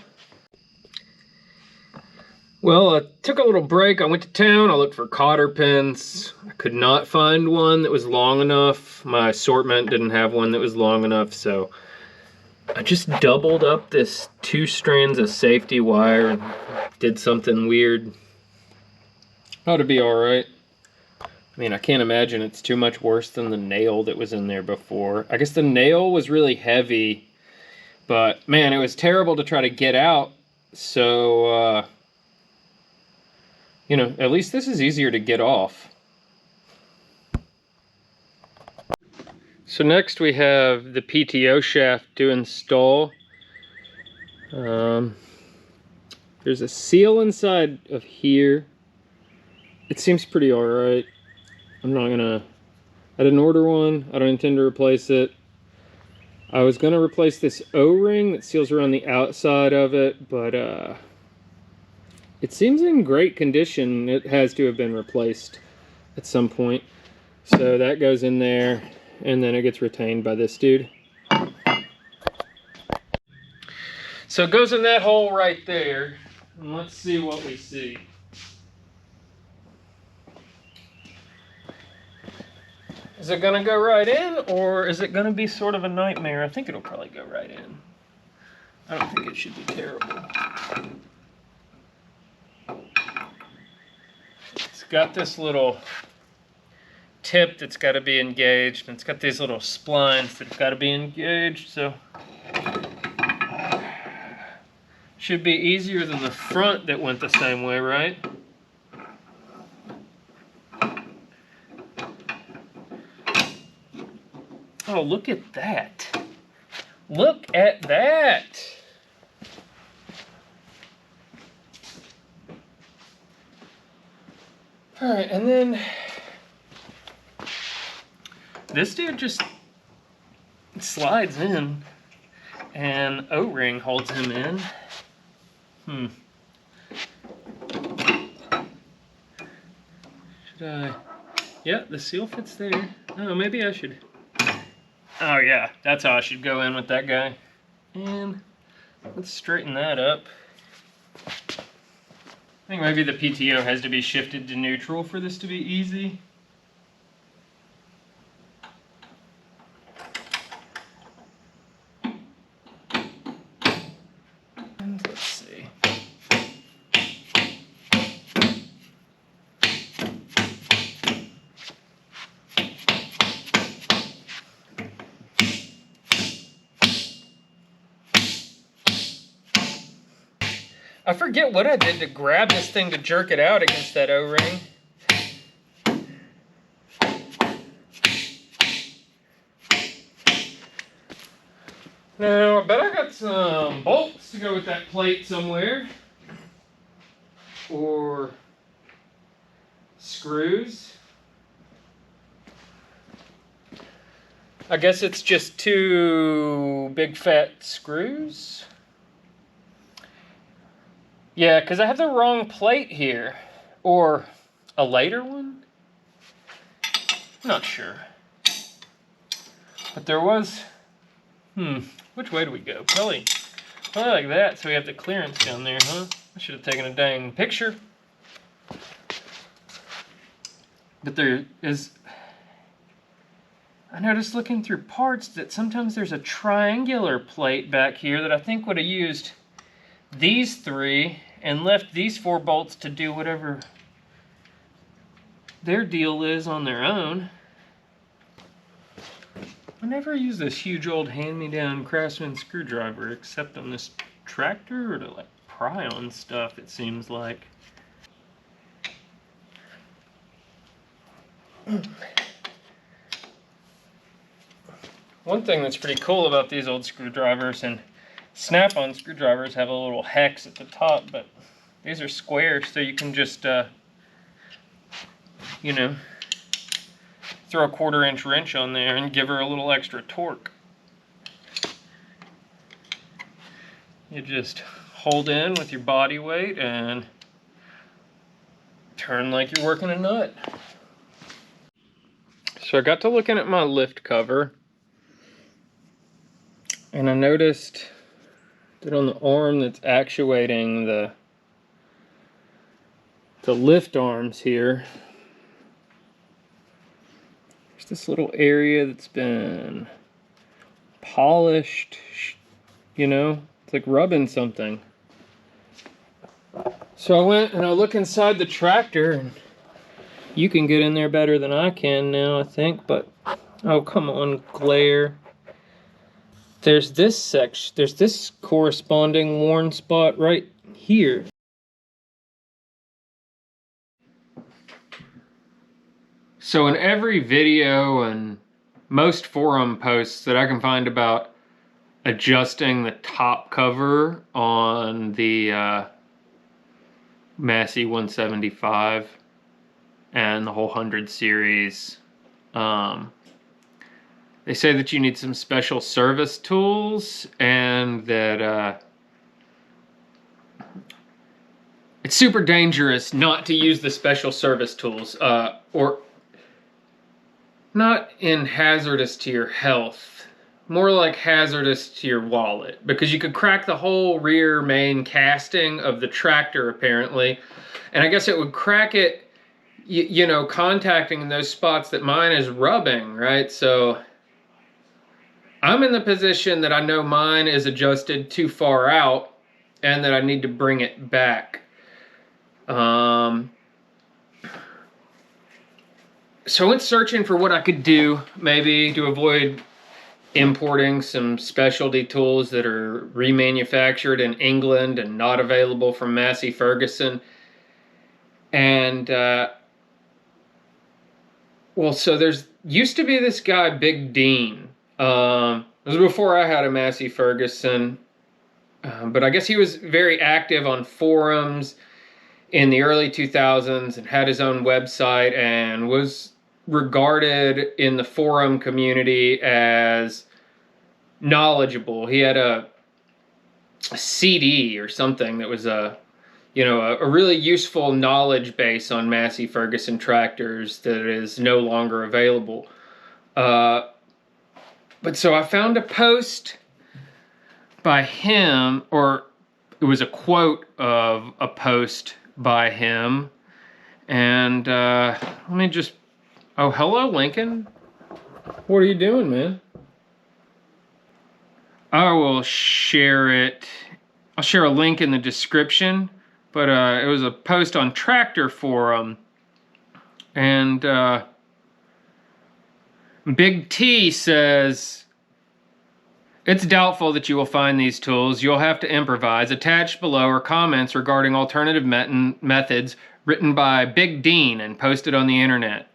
[SPEAKER 1] Well, I took a little break. I went to town. I looked for cotter pins. I could not find one that was long enough. My assortment didn't have one that was long enough, so I just doubled up this 2 strands of safety wire and did something weird. Ought to be all right. I mean, I can't imagine it's too much worse than the nail that was in there before. I guess the nail was really heavy, but man, it was terrible to try to get out. So, you know, at least this is easier to get off. So next we have the PTO shaft to install. There's a seal inside of here. It seems pretty alright. I didn't order one. I don't intend to replace it. I was gonna replace this O-ring that seals around the outside of it, but it seems in great condition. It has to have been replaced at some point. So that goes in there, and then it gets retained by this dude. So it goes in that hole right there, and let's see what we see. Is it gonna go right in, or is it gonna be sort of a nightmare? I think it'll probably go right in. I don't think it should be terrible. It's got this little tip that's got to be engaged, and it's got these little splines that have got to be engaged, so should be easier than the front that went the same way, right? Oh, look at that. Look at that. All right, and then this dude just slides in, and O-ring holds him in. Should I? Yeah, the seal fits there. Oh, maybe I should. Oh yeah, that's how I should go in with that guy. And let's straighten that up. I think maybe the PTO has to be shifted to neutral for this to be easy. And let's see. I forget what I did to grab this thing to jerk it out against that O-ring. Now, I bet I got some bolts to go with that plate somewhere. Or screws. I guess it's just 2 big fat screws. Yeah, because I have the wrong plate here. Or a later one? I'm not sure. But there was... which way do we go? Probably like that, so we have the clearance down there, huh? I should have taken a dang picture. But there is... I noticed looking through parts that sometimes there's a triangular plate back here that I think would have used these 3 and left these 4 bolts to do whatever their deal is on their own. I never use this huge old hand-me-down Craftsman screwdriver except on this tractor or to like pry on stuff, it seems like. One thing that's pretty cool about these old screwdrivers, and snap-on screwdrivers have a little hex at the top, but these are square, so you can just, you know, throw a 1/4 inch wrench on there and give her a little extra torque. You just hold in with your body weight and turn like you're working a nut. So I got to looking at my lift cover, and I noticed that on the arm that's actuating the lift arms here, there's this little area that's been polished, you know, it's like rubbing something. So I went and I look inside the tractor, and you can get in there better than I can now, I think, but oh, come on, glare. There's this section, there's this corresponding worn spot right here. So in every video and most forum posts that I can find about adjusting the top cover on the Massey 175 and the whole 100 series, they say that you need some special service tools, and that it's super dangerous not to use the special service tools, or not in hazardous to your health, more like hazardous to your wallet, because you could crack the whole rear main casting of the tractor apparently, and I guess it would crack it, you know, contacting those spots that mine is rubbing, right? So I'm in the position that I know mine is adjusted too far out and that I need to bring it back. So I went searching for what I could do, maybe to avoid importing some specialty tools that are remanufactured in England and not available from Massey Ferguson. And, well, so there's used to be this guy, Big Dean. It was before I had a Massey Ferguson, but I guess he was very active on forums in the early 2000s and had his own website and was regarded in the forum community as knowledgeable. He had a CD or something that was a really useful knowledge base on Massey Ferguson tractors that is no longer available. But so I found a post by him, or it was a quote of a post by him. And let me just, oh, hello, Lincoln. What are you doing, man? I will share it. I'll share a link in the description. But it was a post on Tractor Forum. And Big T says, it's doubtful that you will find these tools. You'll have to improvise. Attached below are comments regarding alternative methods written by Big Dean and posted on the internet.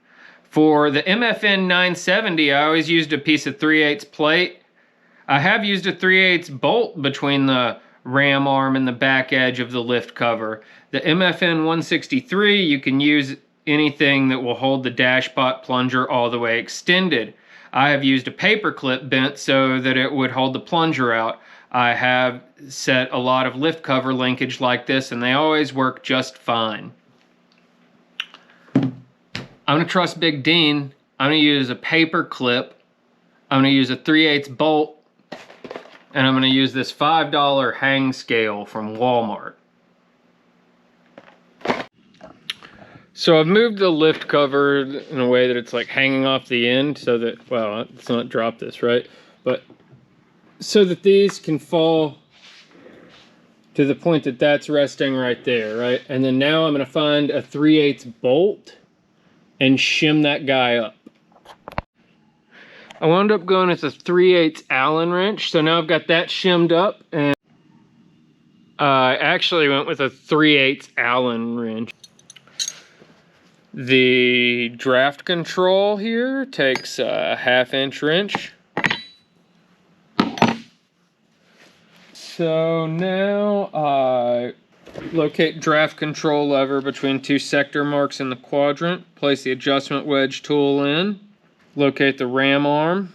[SPEAKER 1] For the MFN 970, I always used a piece of 3/8 plate. I have used a 3/8 bolt between the ram arm and the back edge of the lift cover. The MFN 163, you can use anything that will hold the dashpot plunger all the way extended. I have used a paper clip bent so that it would hold the plunger out. I have set a lot of lift cover linkage like this, and they always work just fine. I'm gonna trust Big Dean. I'm gonna use a paper clip. I'm gonna use a 3/8 bolt. And I'm going to use this $5 hang scale from Walmart. So I've moved the lift cover in a way that it's like hanging off the end so that, well, let's not drop this, right? But so that these can fall to the point that that's resting right there, right? And then now I'm going to find a 3/8 bolt and shim that guy up. I wound up going with a 3/8 Allen wrench, so now I've got that shimmed up, and I actually went with a 3/8 Allen wrench. The draft control here takes a 1/2-inch wrench. So now I locate draft control lever between 2 sector marks in the quadrant, place the adjustment wedge tool in, locate the ram arm.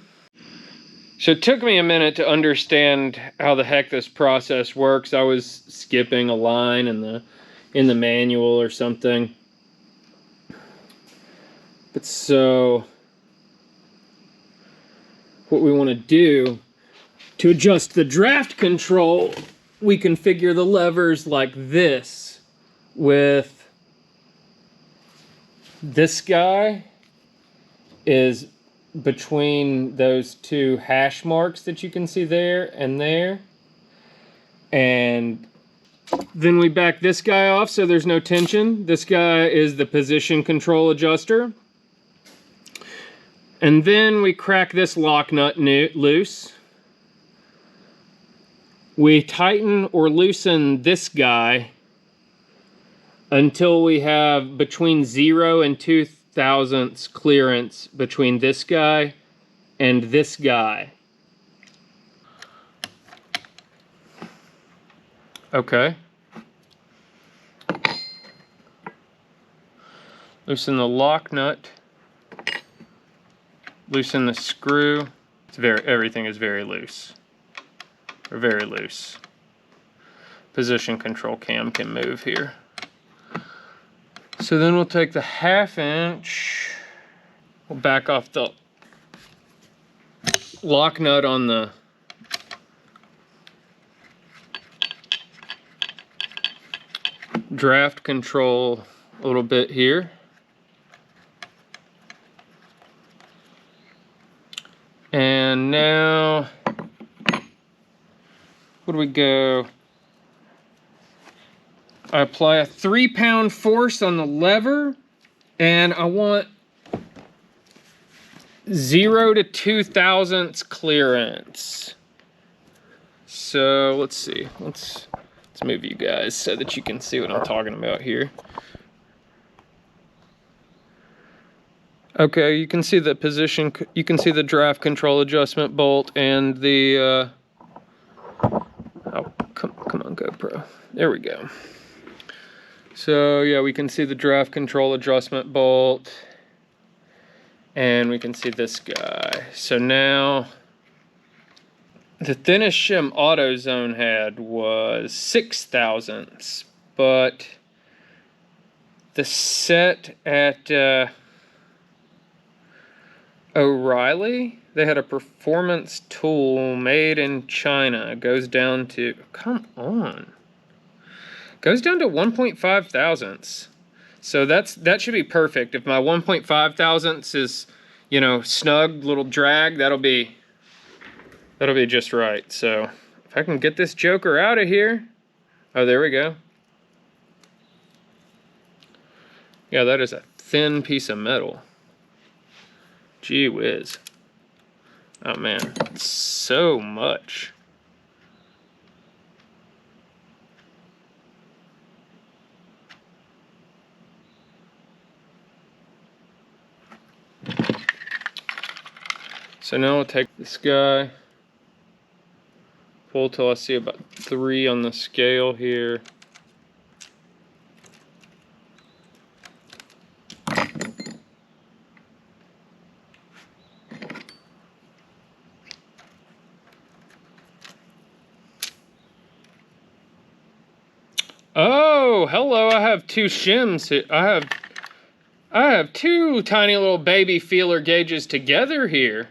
[SPEAKER 1] So it took me a minute to understand how the heck this process works. I was skipping a line in the manual or something. But so what we want to do to adjust the draft control, we configure the levers like this, with this guy is between those 2 hash marks that you can see there and there. And then we back this guy off so there's no tension. This guy is the position control adjuster. And then we crack this lock nut loose. We tighten or loosen this guy until we have between 0 and 2/1000ths clearance between this guy and this guy. Okay. Loosen the lock nut. Loosen the screw. Everything is very loose. Or very loose. Position control cam can move here. So then we'll take the 1/2-inch. We'll back off the lock nut on the draft control a little bit here. And now, where do we go? I apply a 3-pound force on the lever, and I want 0 to 2/1000ths clearance. So let's see. Let's move you guys so that you can see what I'm talking about here. Okay, you can see the position, you can see the draft control adjustment bolt and the, oh, come on, GoPro. There we go. So yeah, we can see the draft control adjustment bolt, and we can see this guy. So now The thinnest shim AutoZone had was 6 thousandths, but the set at O'Reilly, they had a performance tool made in China. It goes down to, come on, goes down to 1.5 thousandths. So that should be perfect. If my 1.5 thousandths is, you know, snug, little drag, that'll be just right. So if I can get this joker out of here. Oh, there we go. Yeah, that is a thin piece of metal. Gee whiz. Oh man, so much. So now I'll take this guy, pull till I see about 3 on the scale here. Oh, hello, I have 2 shims here. I have 2 tiny little baby feeler gauges together here.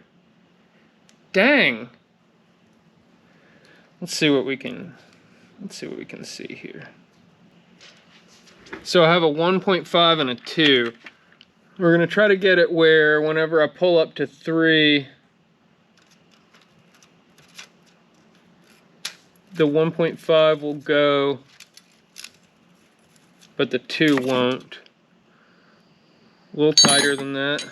[SPEAKER 1] Dang. Let's see what we can see here. So I have a 1.5 and a 2. We're gonna try to get it where whenever I pull up to 3, the 1.5 will go, but the 2 won't. A little tighter than that.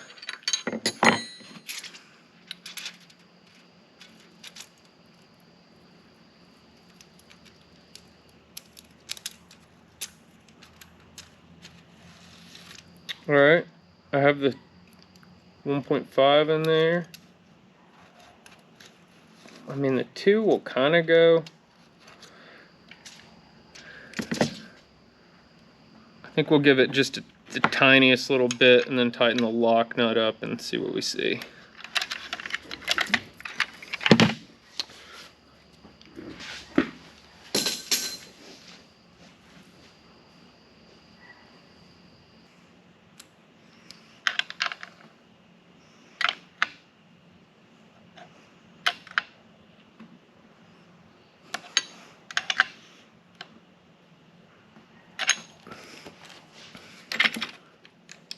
[SPEAKER 1] All right, I have the 1.5 in there. I mean, the 2 will kind of go. I think we'll give it just the tiniest little bit and then tighten the lock nut up and see what we see.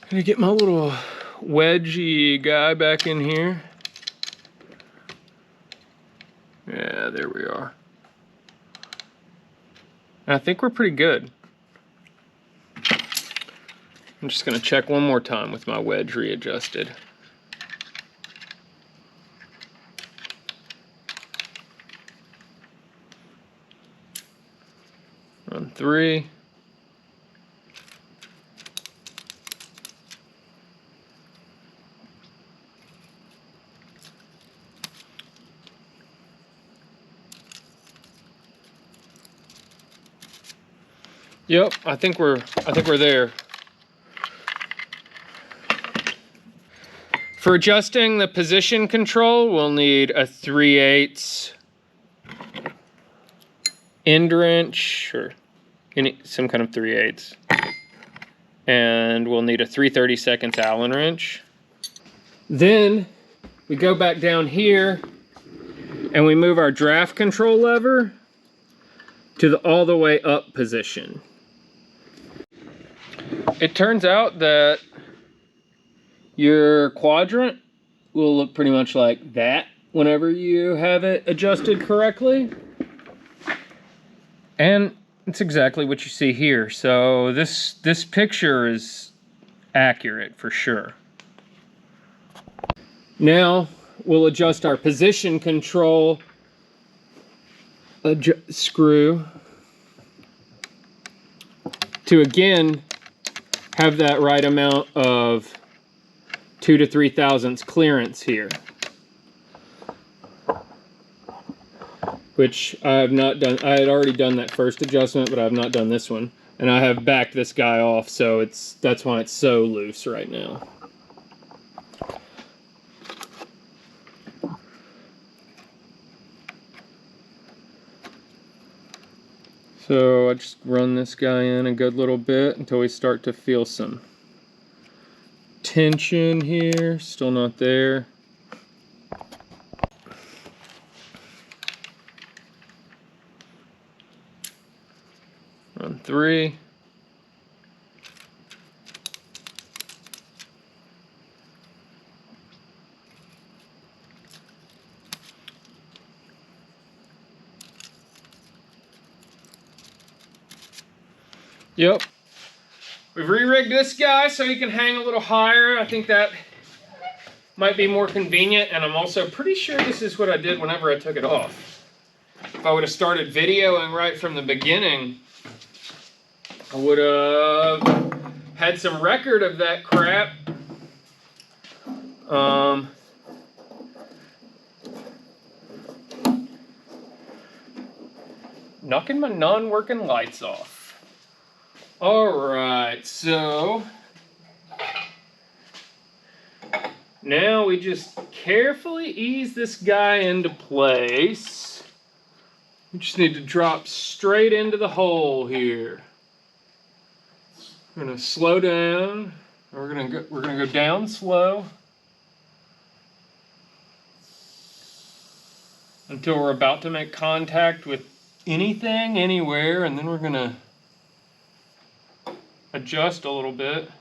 [SPEAKER 1] Gonna get my little wedgie guy back in here. Yeah, there we are. And I think we're pretty good. I'm just gonna check one more time with my wedge readjusted. Run 3. Yep, I think we're there. For adjusting the position control, we'll need a 3/8 end wrench or some kind of 3/8, and we'll need a 3/32 Allen wrench. Then we go back down here and we move our draft control lever to the all the way up position. It turns out that your quadrant will look pretty much like that whenever you have it adjusted correctly. And it's exactly what you see here. So this picture is accurate for sure. Now we'll adjust our position control screw to again have that right amount of 2 to 3 thousandths clearance here, which I have not done. I had already done that first adjustment, but I have not done this one, and I have backed this guy off, so that's why it's so loose right now. So I just run this guy in a good little bit until we start to feel some tension here. Still not there. Run 3. Yep. We've re-rigged this guy so he can hang a little higher. I think that might be more convenient, and I'm also pretty sure this is what I did whenever I took it off. If I would have started videoing right from the beginning, I would have had some record of that crap. Knocking my non-working lights off. Alright, so now we just carefully ease this guy into place. We just need to drop straight into the hole here. We're gonna slow down. We're gonna go down slow until we're about to make contact with anything, anywhere, and then we're gonna adjust a little bit.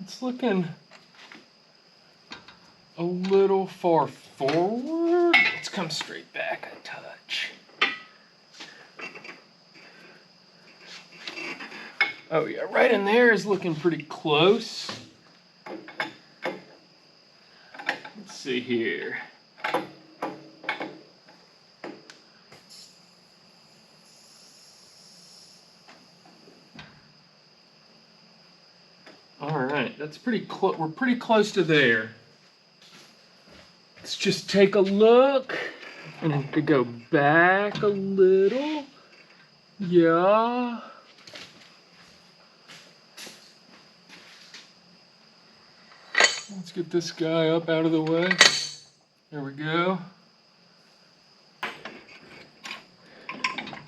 [SPEAKER 1] It's looking a little far forward. Let's come straight back a touch. Oh yeah, right in there is looking pretty close. Let's see here. All right, that's pretty close. We're pretty close to there. Let's just take a look and to go back a little. Yeah. Let's get this guy up out of the way. There we go.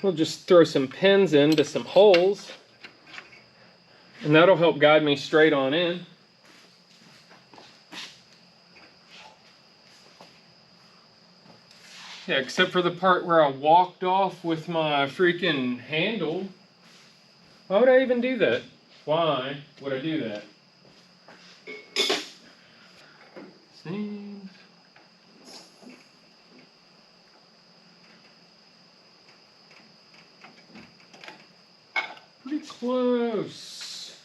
[SPEAKER 1] We'll just throw some pins into some holes, and that'll help guide me straight on in. Yeah, except for the part where I walked off with my freaking handle. Why would I even do that? Why would I do that? Seems pretty close.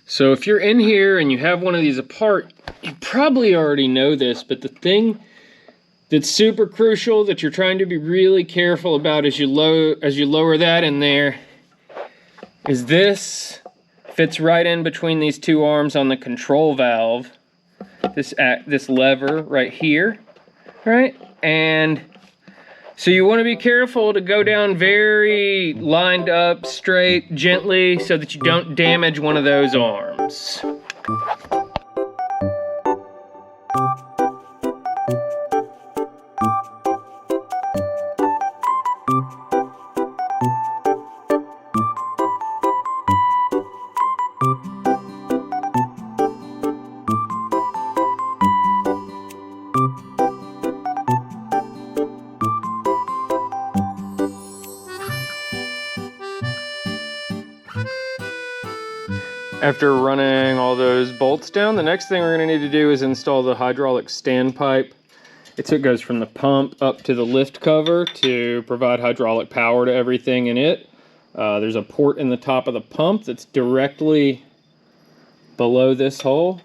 [SPEAKER 1] So if you're in here and you have one of these apart, you probably already know this, but the thing that's super crucial that you're trying to be really careful about as you lower that in there is this fits right in between these two arms on the control valve. This lever right here, right? And so you want to be careful to go down very lined up, straight, gently, so that you don't damage one of those arms. After running all those bolts down, the next thing we're going to need to do is install the hydraulic standpipe. It goes from the pump up to the lift cover to provide hydraulic power to everything in it. There's a port in the top of the pump that's directly below this hole.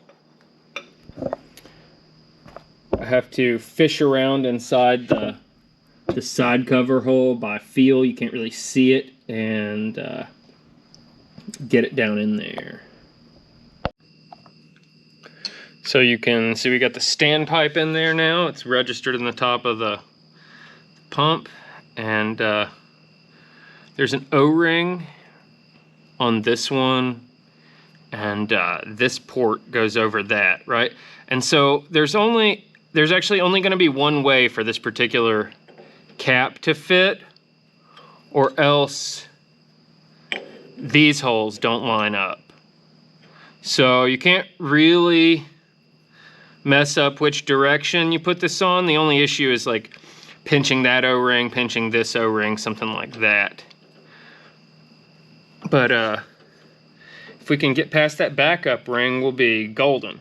[SPEAKER 1] I have to fish around inside the side cover hole by feel. You can't really see it, and get it down in there. So you can see we got the standpipe in there now. It's registered in the top of the pump, and there's an O-ring on this one, and this port goes over that, right? And so there's actually only going to be one way for this particular cap to fit, or else these holes don't line up. So you can't really mess up which direction you put this on. The only issue is like pinching that O-ring, pinching this O-ring, something like that. But if we can get past that backup ring, we'll be golden.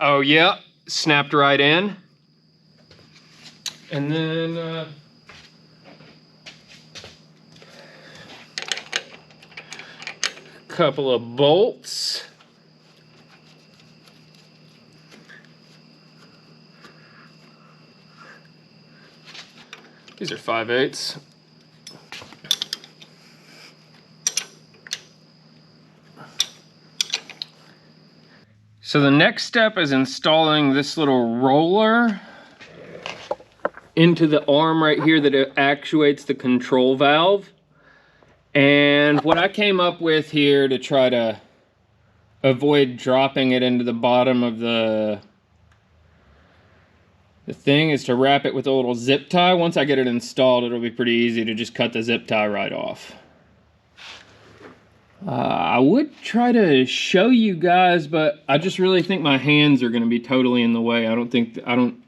[SPEAKER 1] Oh yeah, snapped right in. And then couple of bolts. These are 5/8. So the next step is installing this little roller into the arm right here that actuates the control valve. And what I came up with here to try to avoid dropping it into the bottom of the thing is to wrap it with a little zip tie. Once I get it installed, it'll be pretty easy to just cut the zip tie right off. I would try to show you guys, but I just really think my hands are going to be totally in the way. I don't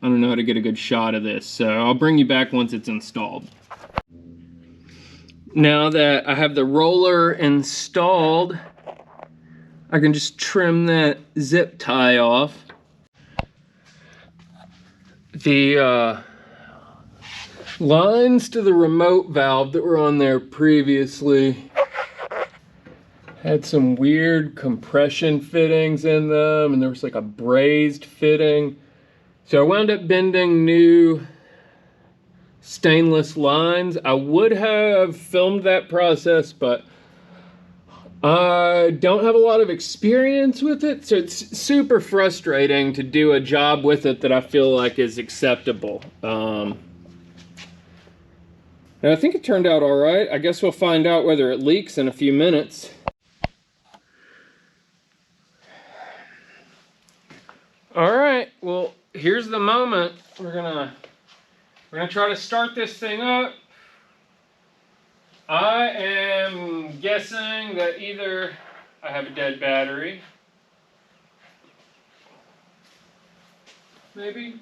[SPEAKER 1] know how to get a good shot of this, so I'll bring you back once it's installed. Now that I have the roller installed, I can just trim that zip tie off. The lines to the remote valve that were on there previously had some weird compression fittings in them, and there was like a brazed fitting. So I wound up bending new stainless lines. I would have filmed that process, but I don't have a lot of experience with it, so it's super frustrating to do a job with it that I feel like is acceptable. And I think it turned out all right. I guess we'll find out whether it leaks in a few minutes. All right, well, here's the moment. We're gonna try to start this thing up. I am guessing that either I have a dead battery, maybe.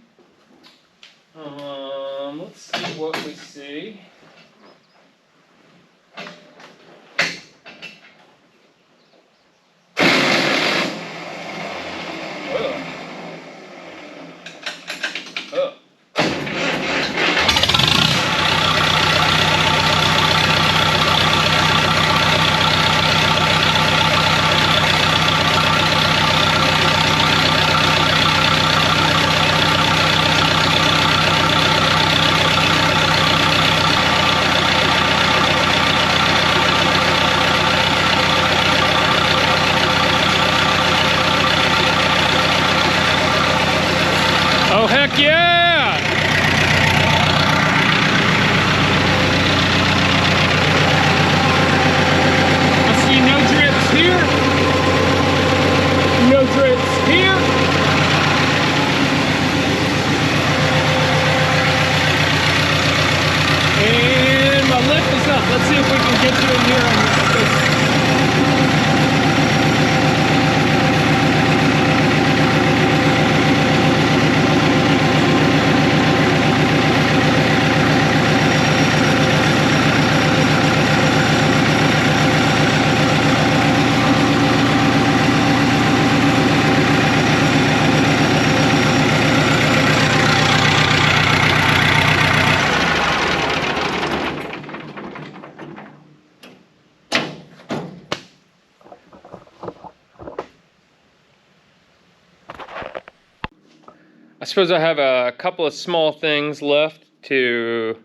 [SPEAKER 1] Let's see what we see. Oh, heck yeah! I see no drips here. No drips here. And my lift is up. Let's see if we can get you in here on this. I suppose I have a couple of small things left to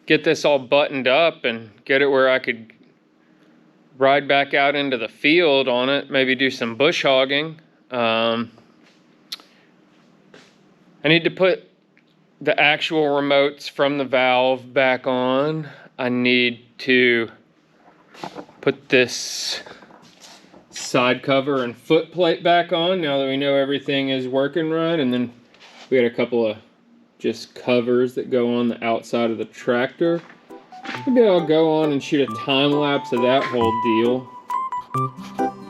[SPEAKER 1] get this all buttoned up and get it where I could ride back out into the field on it, maybe do some bush hogging. I need to put the actual remotes from the valve back on. I need to put this side cover and foot plate back on now that we know everything is working right. And then we got a couple of just covers that go on the outside of the tractor. Maybe I'll go on and shoot a time lapse of that whole deal.